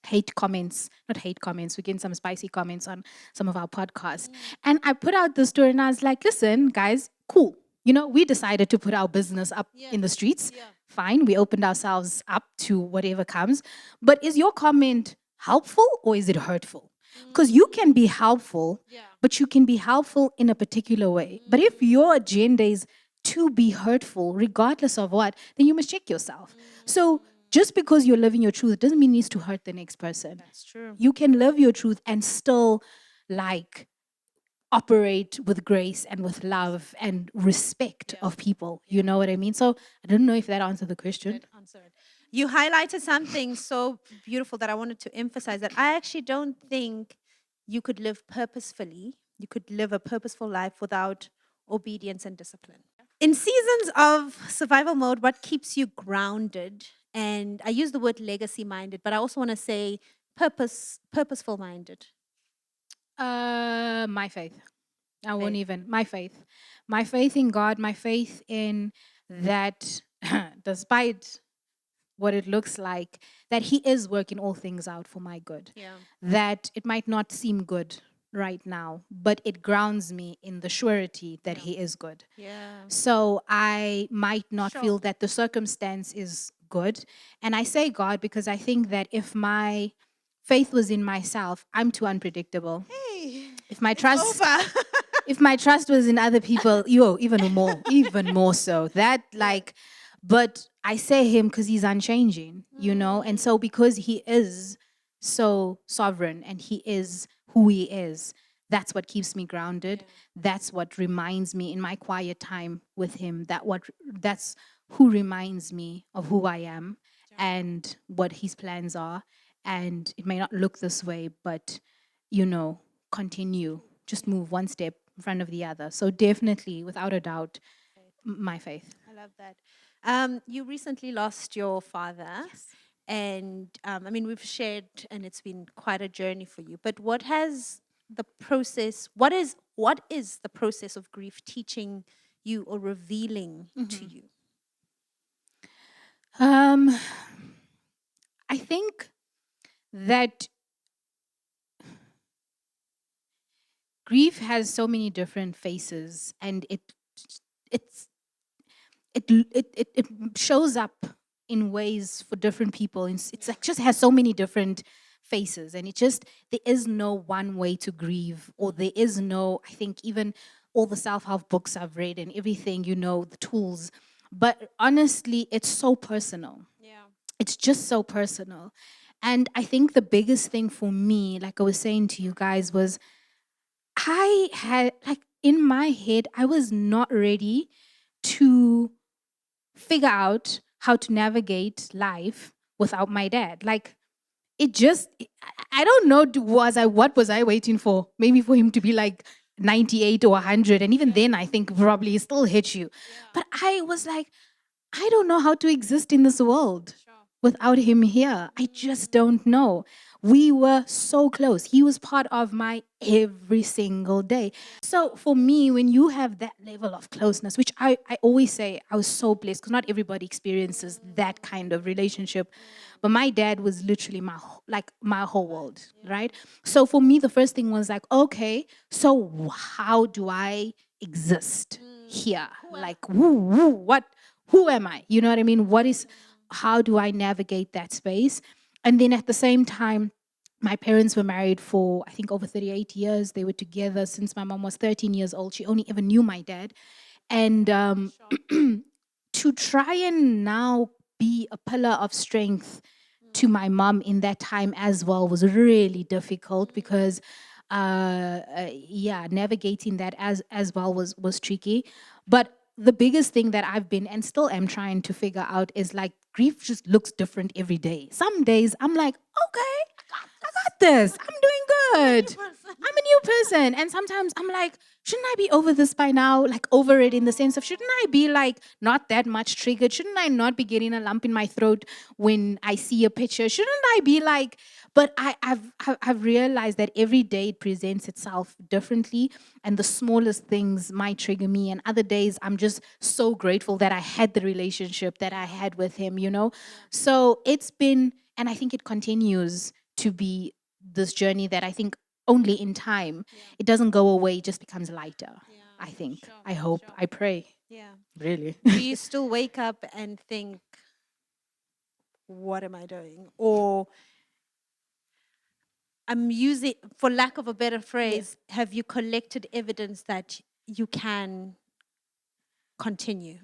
hate comments, not hate comments, we get some spicy comments on some of our podcasts. And I put out the story and I was like, listen, guys, cool. You know, we decided to put our business up in the streets. Fine, we opened ourselves up to whatever comes. But is your comment helpful or is it hurtful? Because you can be helpful, but you can be helpful in a particular way. But if your agenda is to be hurtful, regardless of what, then you must check yourself. So just because you're living your truth doesn't mean it needs to hurt the next person. That's true. You can live your truth and still like operate with grace and with love and respect of people. You know what I mean? So I don't know if that answered the question. You highlighted something so beautiful that I wanted to emphasize, that I actually don't think you could live purposefully, you could live a purposeful life without obedience and discipline. In seasons of survival mode, what keeps you grounded? And I use the word legacy minded, but I also want to say purposeful minded. My faith. I won't even. My faith. My faith in God, my faith in that despite what it looks like, that He is working all things out for my good. Yeah. That it might not seem good right now, but it grounds me in the surety that He is good. Yeah. So I might not feel that the circumstance is good. And I say God because I think that if my faith was in myself, I'm too unpredictable. Hey, if my trust over. if my trust was in other people, even more so. That like, but I say Him because He's unchanging, you know? And so because He is so sovereign and He is who He is, that's what keeps me grounded. That's what reminds me in my quiet time with Him, that's who reminds me of who I am and what His plans are. And it may not look this way, but, you know, continue. Just move one step in front of the other. So definitely, without a doubt, my faith. I love that. You recently lost your father. Yes. And I mean, we've shared, and it's been quite a journey for you. But what is the process of grief teaching you or revealing to you? I think that grief has so many different faces, and it shows up in ways for different people. It's like just has so many different faces, and there is no one way to grieve, or there is no, I think even all the self-help books I've read and everything, you know, the tools. But honestly, it's so personal. Yeah. It's just so personal. And I think the biggest thing for me, like I was saying to you guys, was I had, like, in my head, I was not ready to figure out how to navigate life without my dad. Like, I don't know, what was I waiting for? Maybe for him to be like 98 or 100. And even then, I think probably it still hit you. But I was like, I don't know how to exist in this world without him here. I just don't know. We were so close. He was part of my every single day. So for me, when you have that level of closeness, which I always say I was so blessed because not everybody experiences that kind of relationship. But my dad was literally my whole world, right? So for me, the first thing was like, okay, so how do I exist here? Like, who am I? You know what I mean? How do I navigate that space? And then at the same time, my parents were married for, I think, over 38 years. They were together since my mom was 13 years old. She only ever knew my dad. And to try and now be a pillar of strength to my mom in that time as well was really difficult because, navigating that as well was tricky. But the biggest thing that I've been and still am trying to figure out is like grief just looks different every day. Some days I'm like, okay, I got this. I'm doing good. I'm a new person. And sometimes I'm like, shouldn't I be over this by now? Like over it in the sense of, shouldn't I be like not that much triggered? Shouldn't I not be getting a lump in my throat when I see a picture? Shouldn't I be like, but I've realized that every day it presents itself differently, and the smallest things might trigger me. And other days I'm just so grateful that I had the relationship that I had with him, you know? So it's been, and I think it continues to be this journey that I think only in time, it doesn't go away, it just becomes lighter. I think, I hope, I pray. Yeah. Really. Do you still wake up and think, what am I doing? Or I'm using, for lack of a better phrase, have you collected evidence that you can continue?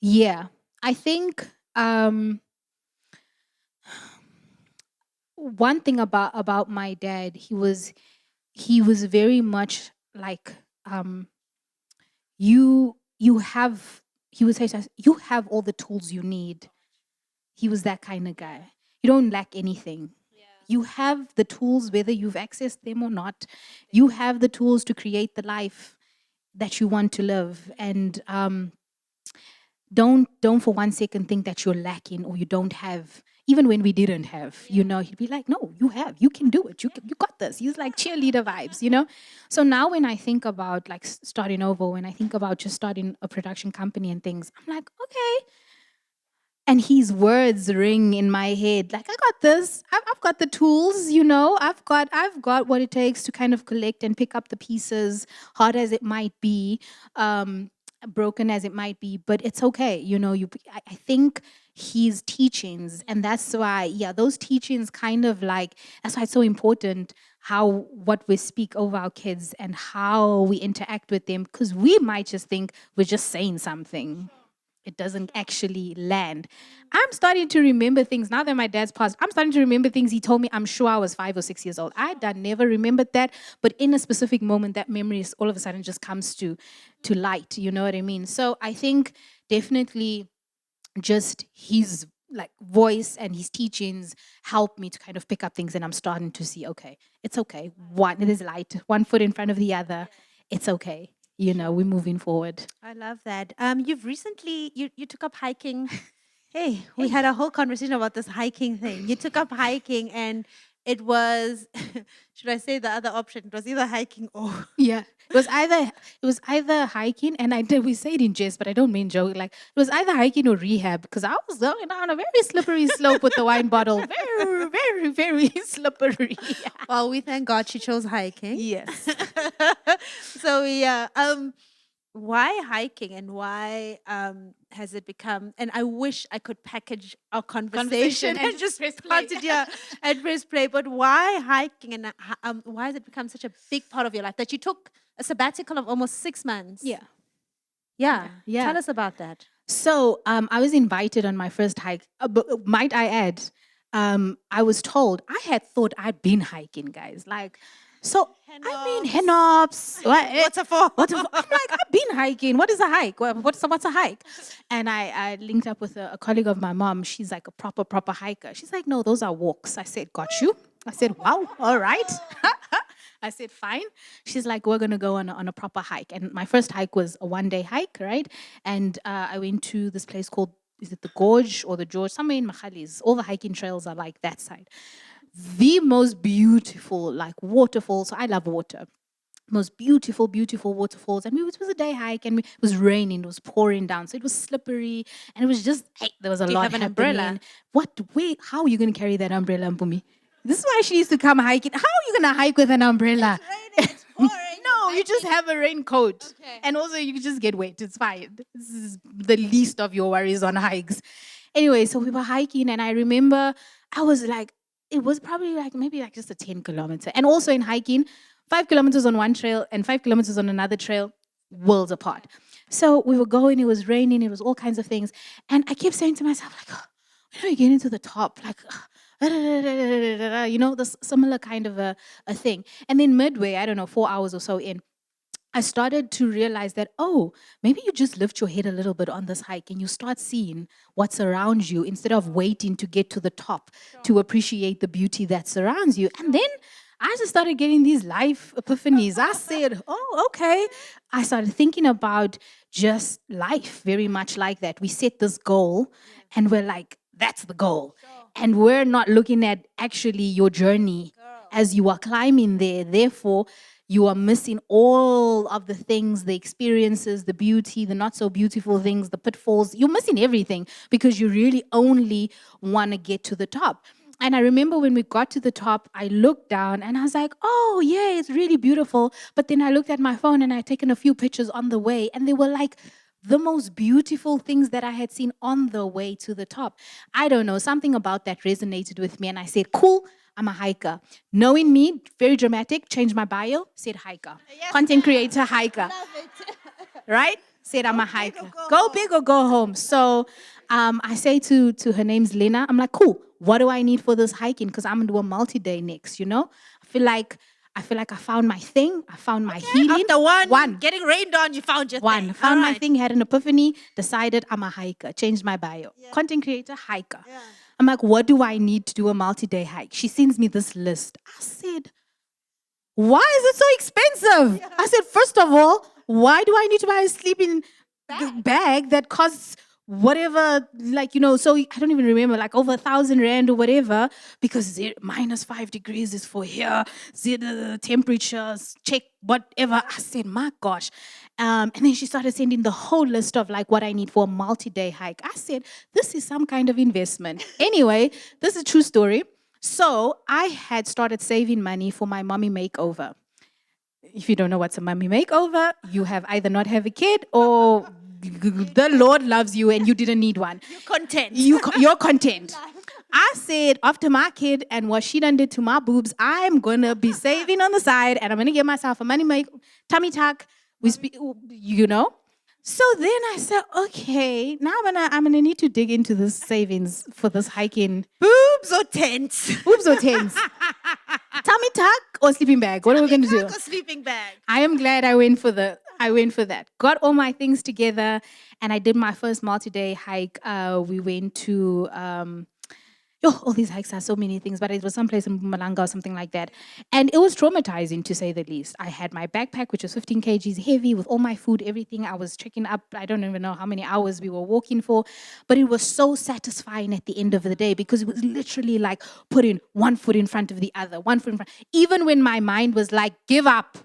Yeah, I think one thing about my dad, he was very much like you have, he would say to us, you have all the tools you need. He was that kind of guy. You don't lack anything. You have the tools, whether you've accessed them or not. You have the tools to create the life that you want to live. And don't for one second think that you're lacking or you don't have. Even when we didn't have, he'd be like, no, you have, you can do it, you got this. He's like cheerleader vibes. So now when I think about like starting over, when I think about just starting a production company and things, I'm like, okay. And his words ring in my head like, I got this. I've got the tools, I've got what it takes to kind of collect and pick up the pieces, hard as it might be, broken as it might be, but it's okay. I think his teachings, and that's why, those teachings kind of like, that's why it's so important what we speak over our kids and how we interact with them, because we might just think we're just saying something. It doesn't actually land. I'm starting to remember things now that my dad's passed. I'm starting to remember things he told me. I'm sure I was 5 or 6 years old. I never remembered that, but in a specific moment, that memory is all of a sudden just comes to light. You know what I mean? So I think definitely just his like voice and his teachings help me to kind of pick up things, and I'm starting to see, okay, it's okay. It is light. One foot in front of the other. It's okay. We're moving forward. I love that. You've recently, you took up hiking. Hey, we had a whole conversation about this hiking thing. You took up hiking and it was, should I say the other option? It was either hiking or... Yeah, it was either hiking, and we say it in jest, but I don't mean joke. Like, it was either hiking or rehab, because I was going down a very slippery slope with the wine bottle. Very, very, very slippery. Well, we thank God she chose hiking. Yes. So, why hiking, and why has it become, and I wish I could package our conversation and just put it here and press play, but why hiking, and why has it become such a big part of your life that you took a sabbatical of almost 6 months? Yeah. Tell us about that. So I was invited on my first hike. But might I add, I was told, I had thought I'd been hiking, guys. Like, so, I mean, henops. What's a for? I'm like, I've been hiking. What is a hike? What's a hike? And I linked up with a colleague of my mom. She's like a proper hiker. She's like, no, those are walks. I said, got you. I said, wow, all right. I said, fine. She's like, we're going to go on a proper hike. And my first hike was a 1-day hike, right? And I went to this place called, is it the Gorge or the George? Somewhere in Machalis. All the hiking trails are like that side. The most beautiful, like waterfalls. So I love water. Most beautiful, beautiful waterfalls. And it was a day hike, and it was raining. It was pouring down, so it was slippery, and it was just there was a lot happening. Umbrella? What? Wait, how are you going to carry that umbrella, Mpoomy? This is why she needs to come hiking. How are you going to hike with an umbrella? It's raining, it's pouring. No, you just have a raincoat, and also you can just get wet. It's fine. This is the least of your worries on hikes. Anyway, so we were hiking, and I remember I was like, it was probably like maybe like just a 10 kilometer. And also in hiking, 5 kilometers on one trail and 5 kilometers on another trail, worlds apart. So we were going, it was raining, it was all kinds of things. And I kept saying to myself, like, oh, when are we getting to the top? Like, this similar kind of a thing. And then midway, I don't know, 4 hours or so in, I started to realize that, oh, maybe you just lift your head a little bit on this hike and you start seeing what's around you instead of waiting to get to the top to appreciate the beauty that surrounds you. And then I just started getting these life epiphanies. I said, oh, okay. I started thinking about just life very much like that. We set this goal and we're like, that's the goal. And we're not looking at actually your journey as you are climbing there. Therefore, you are missing all of the things, the experiences, the beauty, the not so beautiful things, the pitfalls. You're missing everything because you really only want to get to the top. And I remember when we got to the top, I looked down and I was like, oh, yeah, it's really beautiful. But then I looked at my phone and I'd taken a few pictures on the way, and they were like the most beautiful things that I had seen on the way to the top. I don't know, something about that resonated with me. And I said, cool, I'm a hiker. Knowing me, very dramatic, changed my bio, said hiker. Yes, content creator, hiker. Right? Said I'm a hiker. Go big or go home. So I say to her name's Lena, I'm like, cool, what do I need for this hiking? Because I'm gonna do a multi-day next, you know? I feel like I found my thing. I found my healing. After one getting rained on, you found your thing. Found my thing, had an epiphany, decided I'm a hiker, changed my bio. Yeah. Content creator, hiker. Yeah. I'm like, what do I need to do a multi-day hike? She sends me this list. I said, why is it so expensive? Yeah. I said, first of all, why do I need to buy a sleeping bag that costs whatever, like, you know, so I don't even remember, like over 1,000 rand or whatever, because -5 degrees is for here, the temperatures, check whatever. I said, my gosh. And then she started sending the whole list of like what I need for a multi-day hike. I said, this is some kind of investment. Anyway, this is a true story. So I had started saving money for my mommy makeover. If you don't know what's a mommy makeover, you have either not have a kid or the Lord loves you and you didn't need one. You're content. You're content. I said, after my kid and what she done did to my boobs, I'm going to be saving on the side and I'm going to get myself a tummy tuck. You know? So then I said, okay, now I'm gonna need to dig into this savings for this hiking. Boobs or tents? Boobs or tents? Tummy tuck or sleeping bag? What are we gonna do? Or sleeping bag. I am glad I went for that. Got all my things together and I did my first multi-day hike. We went to all these hikes are so many things, but it was someplace in Mpumalanga or something like that. And it was traumatizing, to say the least. I had my backpack, which was 15 kgs heavy, with all my food, everything. I was trekking up. I don't even know how many hours we were walking for, but it was so satisfying at the end of the day because it was literally like putting one foot in front of the other, one foot in front. Even when my mind was like, give up.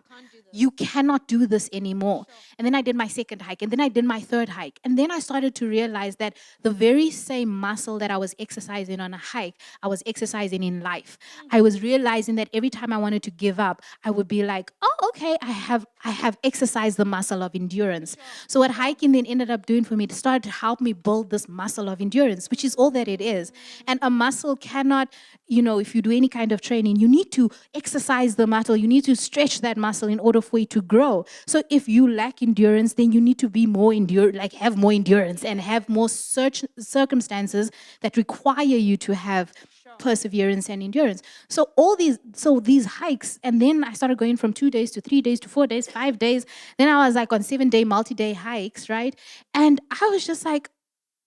You cannot do this anymore. And then I did my second hike, and then I did my third hike. And then I started to realize that the very same muscle that I was exercising on a hike, I was exercising in life. I was realizing that every time I wanted to give up, I would be like, oh, okay, I have exercised the muscle of endurance. So what hiking then ended up doing for me, it started to help me build this muscle of endurance, which is all that it is. And a muscle cannot, if you do any kind of training, you need to exercise the muscle. You need to stretch that muscle in order for it to grow. So if you lack endurance, then you need to be more have more endurance and have more circumstances that require you to have perseverance and endurance. So these hikes, and then I started going from 2 days to 3 days to 4 days, 5 days. Then I was like on 7-day multi-day hikes, right? And I was just like,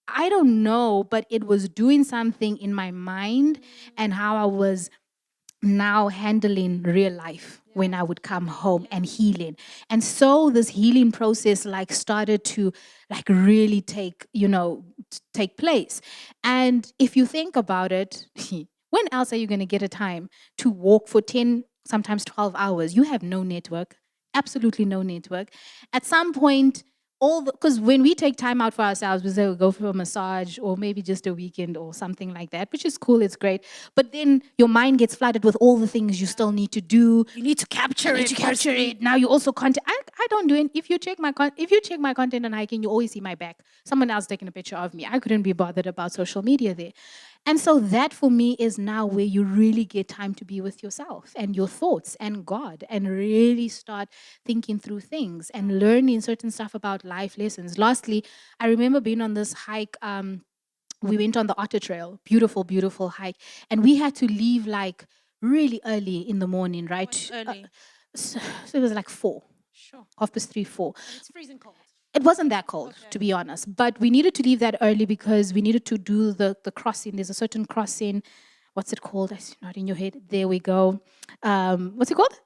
I don't know, but it was doing something in my mind and how I was now handling real life when I would come home and healing. And so this healing process started to really take place. And if you think about it, when else are you going to get a time to walk for 10, sometimes 12 hours? You have no network, absolutely no network. At some point, because when we take time out for ourselves, we say we'll go for a massage or maybe just a weekend or something like that, which is cool, it's great. But then your mind gets flooded with all the things you still need to do. You need to capture it. Now you also content. I don't do it. If you check my content on hiking, you always see my back. Someone else taking a picture of me. I couldn't be bothered about social media there. And so that for me is now where you really get time to be with yourself and your thoughts and God and really start thinking through things and learning certain stuff about life lessons. Lastly, I remember being on this hike. We went on the Otter Trail, beautiful, beautiful hike. And we had to leave really early in the morning, right? Early. So it was 4. Sure. 3:30, 4. And it's freezing cold. It wasn't that cold, to be honest. But we needed to leave that early because we needed to do the crossing. There's a certain crossing. What's it called? It's not in your head. There we go. What's it called?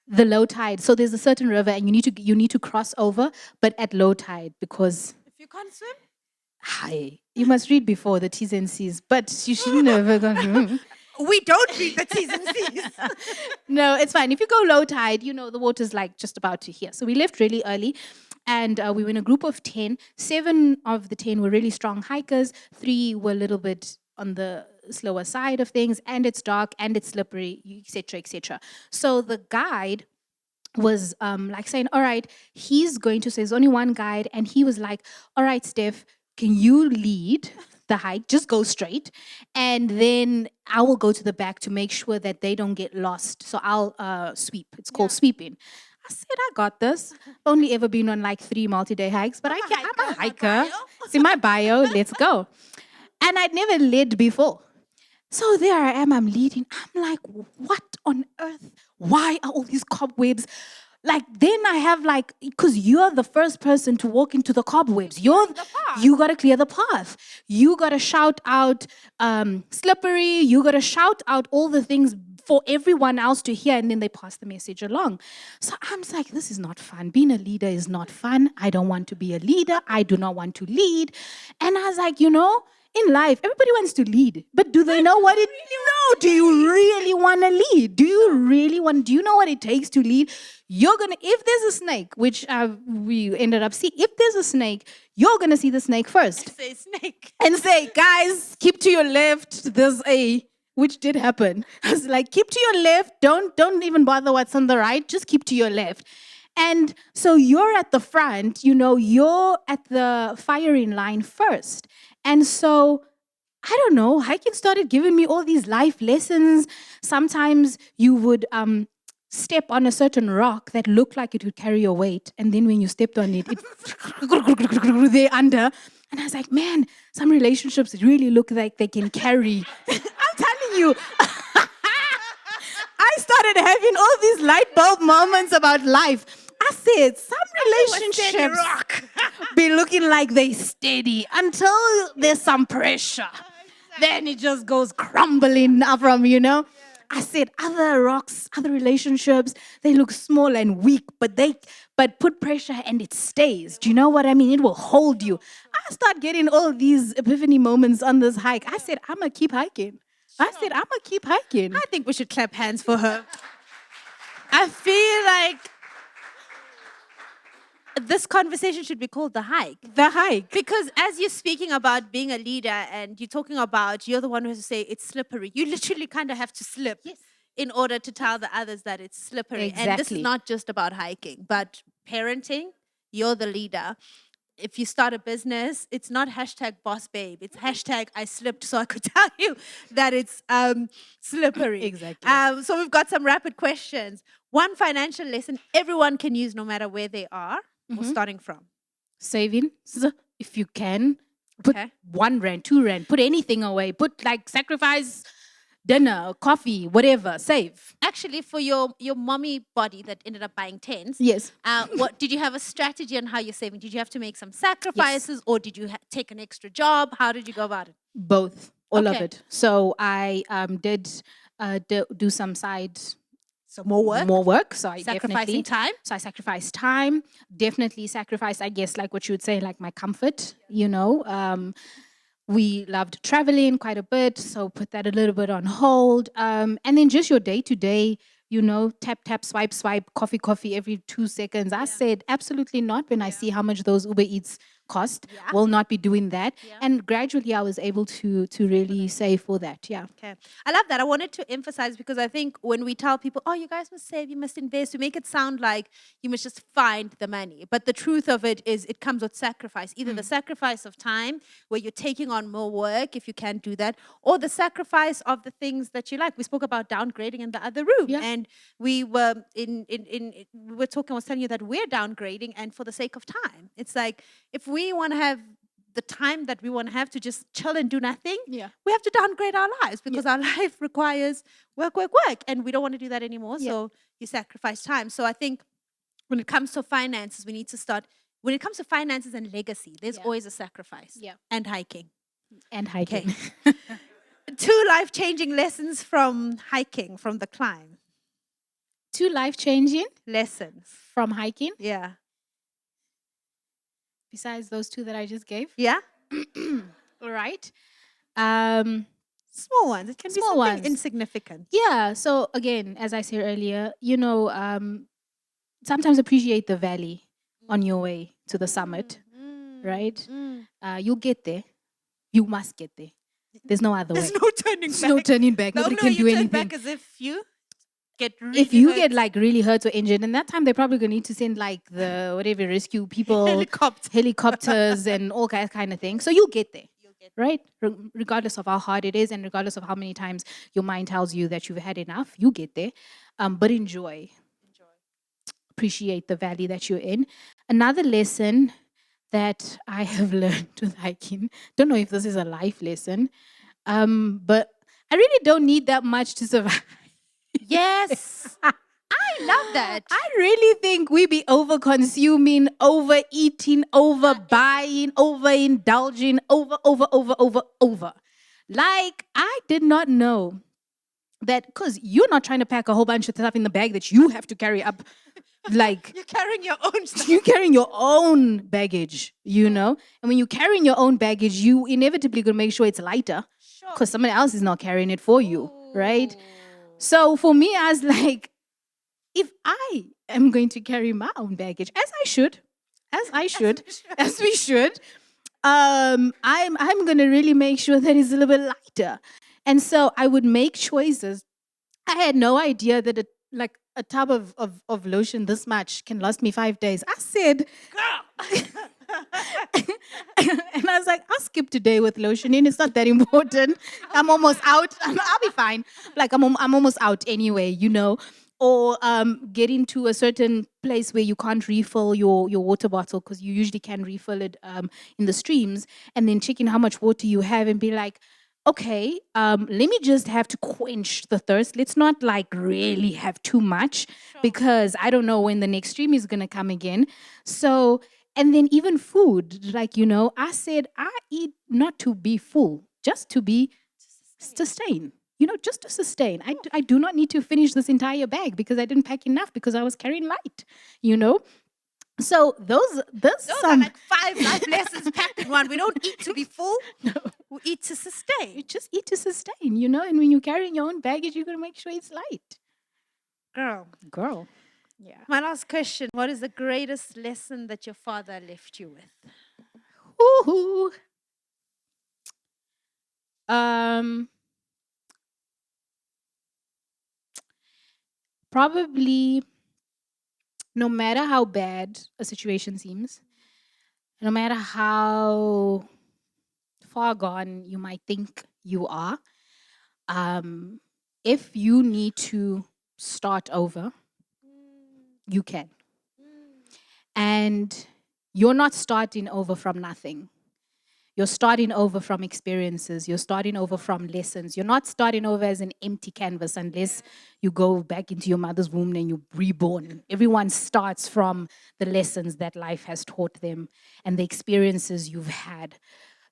The low tide. So there's a certain river and you need to cross over, but at low tide because... If you can't swim? Hi. You must read before the T's and C's, but you should never go... We don't read the T's and C's. No, it's fine. If you go low tide, the water's just about to here. So we left really early. And we were in a group of 10. 7 of the 10 were really strong hikers. 3 were a little bit on the slower side of things, and it's dark and it's slippery, etc., etc. So the guide was like saying, all right, he's going to say there's only one guide, and he was like, all right, Steph, can you lead the hike? Just go straight, and then I will go to the back to make sure that they don't get lost. So I'll sweep. It's called sweeping. I said, I got this. Only ever been on like 3 multi-day hikes, but I'm a hiker. It's in my bio. Let's go. And I'd never led before. So there I am, I'm leading. I'm like, what on earth? Why are all these cobwebs? Like, then I have like, because you're the first person to walk into the cobwebs. You got to clear the path. You got to shout out slippery. You got to shout out all the things for everyone else to hear, and then they pass the message along. So I'm like, this is not fun. Being a leader is not fun. I don't want to be a leader. I do not want to lead. And I was like, in life, everybody wants to lead, but do they know what it? No. Do you really want to lead? Do you know what it takes to lead? If there's a snake, which we ended up seeing, if there's a snake, you're gonna see the snake first. Say snake. And say, guys, keep to your left. Which did happen. I was like, keep to your left. Don't even bother what's on the right. Just keep to your left. And so you're at the front, you're at the firing line first. And so, I don't know, hiking started giving me all these life lessons. Sometimes you would step on a certain rock that looked like it would carry your weight. And then when you stepped on it, they're under. And I was like, man, some relationships really look like they can carry. I'm telling you. I started having all these light bulb moments about life. I said, some relationships be looking like they steady until there's some pressure. Then it just goes crumbling from, I said, other rocks, other relationships, they look small and weak, but put pressure and it stays. Do you know what I mean? It will hold you. I start getting all these epiphany moments on this hike. I said, I'm going to keep hiking. I think we should clap hands for her. I feel like this conversation should be called The Hike. The Hike. Because as you're speaking about being a leader and you're talking about you're the one who has to say it's slippery, you literally kind of have to slip in order to tell the others that it's slippery. Exactly. And this is not just about hiking, but parenting. You're the leader. If you start a business, it's not hashtag boss babe. It's hashtag I slipped so I could tell you that it's slippery. Exactly. So we've got some rapid questions. One financial lesson everyone can use no matter where they are or starting from. Saving, if you can. Put 1 rand, 2 rand, put anything away. Put sacrifice dinner, coffee, whatever, save. Actually, for your mommy body that ended up buying tents, yes. What did you have a strategy on how you're saving? Did you have to make some sacrifices or did you take an extra job? How did you go about it? Both, all of it. So I did do some side... So more work. So I sacrificing time. So I sacrificed time. Definitely sacrificed, I guess, like what you would say, like my comfort, We loved traveling quite a bit, so put that a little bit on hold. And then just your day-to-day, tap, swipe, coffee every 2 seconds. I said, absolutely not when I see how much those Uber Eats cost. Will not be doing that. And gradually I was able to really save for that. Yeah. Okay. I love that. I wanted to emphasize because I think when we tell people, oh, you guys must save, you must invest, we make it sound like you must just find the money. But the truth of it is it comes with sacrifice. Either the sacrifice of time where you're taking on more work if you can't do that, or the sacrifice of the things that you like. We spoke about downgrading in the other room. Yeah. And we were I was telling you that we're downgrading and for the sake of time. It's like if we want to have the time that we want to have to just chill and do nothing, we have to downgrade our lives because our life requires work, and we don't want to do that anymore. So you sacrifice time. So I think when it comes to finances, we need to start, when it comes to finances and legacy, there's always a sacrifice. Yeah. And hiking. Okay. 2 life-changing lessons from hiking, from the climb. 2 life-changing lessons from hiking? Yeah. Besides those 2 that I just gave? Yeah. All right. Small ones. It can be something insignificant. Yeah. So again, as I said earlier, sometimes appreciate the valley on your way to the summit, right? You'll get there. You must get there. There's no other There's way. no turning There's back. no turning back. The Nobody only way can do you turn anything. back is if you get really If you hurt. get like really hurt or injured, and that time they're probably going to need to send like the whatever rescue people, helicopters and all that kind of thing. So you'll get there, right? Regardless of how hard it is and regardless of how many times your mind tells you that you've had enough, you get there. But enjoy. Appreciate the valley that you're in. Another lesson that I have learned with hiking, don't know if this is a life lesson, but I really don't need that much to survive. Yes. I love that. I really think we be over-consuming, overeating, overbuying, overindulging, over. Like, I did not know that, because you're not trying to pack a whole bunch of stuff in the bag that you have to carry up. Like, You're carrying your own stuff. you're carrying your own baggage, you know? And when you're carrying your own baggage, you inevitably going to make sure it's lighter because someone else is not carrying it for you, right? So for me, I was like, if I am going to carry my own baggage, as we should, I'm going to really make sure that it's a little bit lighter. And so I would make choices. I had no idea that a tub of lotion this much can last me 5 days. I said, girl. And I was like, I'll skip today with lotion in. It's not that important. I'm almost out. I'll be fine. Like I'm almost out anyway, you know. Or getting to a certain place where you can't refill your water bottle because you usually can refill it in the streams, and then checking how much water you have and be like, okay, let me just have to quench the thirst. Let's not like really have too much because I don't know when the next stream is going to come again. So, and then even food, like, you know, I said I eat not to be full, just to be sustain. You know, just to sustain. I do not need to finish this entire bag because I didn't pack enough because I was carrying light, you know. So those are like 5 life lessons packed in one. We don't eat to be full. No. We eat to sustain. You just eat to sustain, you know. And when you're carrying your own baggage, you're gonna make sure it's light. Girl. Yeah. My last question: what is the greatest lesson that your father left you with? Ooh. Probably, no matter how bad a situation seems, no matter how far gone you might think you are, if you need to start over, you can. And you're not starting over from nothing. You're starting over from experiences. You're starting over from lessons. You're not starting over as an empty canvas unless you go back into your mother's womb and you're reborn. Everyone starts from the lessons that life has taught them and the experiences you've had.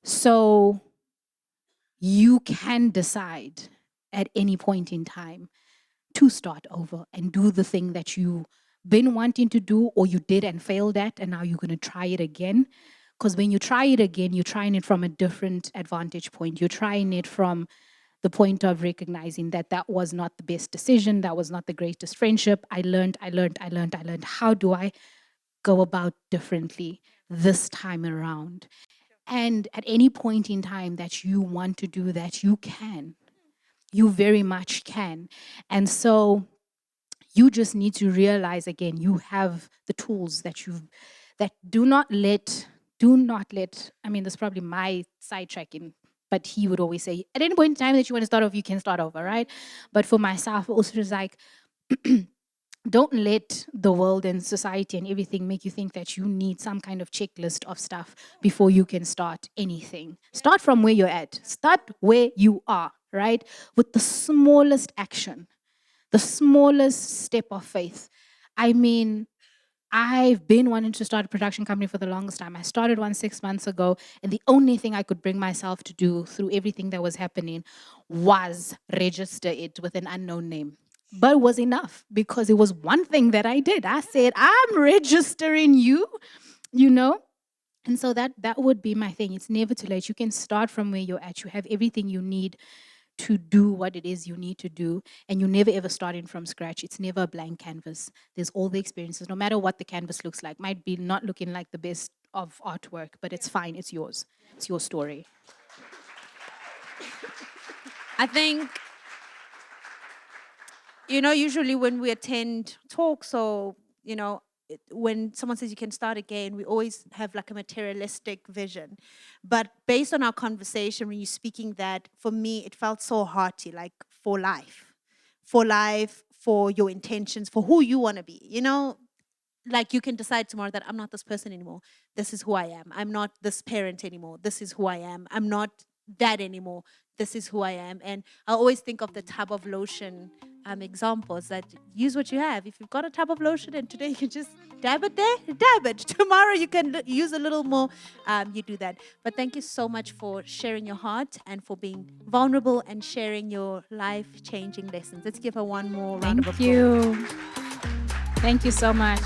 So you can decide at any point in time to start over and do the thing that you've been wanting to do or you did and failed at, and now you're going to try it again. Because when you try it again, you're trying it from a different advantage point. You're trying it from the point of recognizing that that was not the best decision. That was not the greatest friendship. I learned. How do I go about differently this time around? And at any point in time that you want to do that, you can. You very much can. And so you just need to realize again, you have the tools that do not let, I mean, that's probably my sidetracking, but he would always say, at any point in time that you want to start over, you can start over, right? But for myself, also it's like, don't let the world and society and everything make you think that you need some kind of checklist of stuff before you can start anything. Start from where you're at. Start where you are, right? With the smallest action, the smallest step of faith. I mean, I've been wanting to start a production company for the longest time. I started one 6 months ago, and the only thing I could bring myself to do through everything that was happening was register it with an unknown name. But it was enough because it was one thing that I did. I said, I'm registering you, you know? And so that would be my thing. It's never too late. You can start from where you're at. You have everything you need to do what it is you need to do, and you're never ever starting from scratch. It's never a blank canvas. There's all the experiences, no matter what the canvas looks like. Might be not looking like the best of artwork, but it's fine. It's yours. It's your story. I think, usually when we attend talks or, when someone says you can start again, we always have like a materialistic vision. But based on our conversation, when you're speaking that, for me, it felt so hearty, like for life, for your intentions, for who you want to be, like you can decide tomorrow that I'm not this person anymore. This is who I am. I'm not this parent anymore. This is who I am. I'm not that anymore. This is who I am. And I always think of the tub of lotion examples, that use what you have. If you've got a tub of lotion and today you can just dab it there, dab it. Tomorrow you can use a little more, you do that. But thank you so much for sharing your heart and for being vulnerable and sharing your life-changing lessons. Let's give her one more round of applause. Thank you. Thank you so much.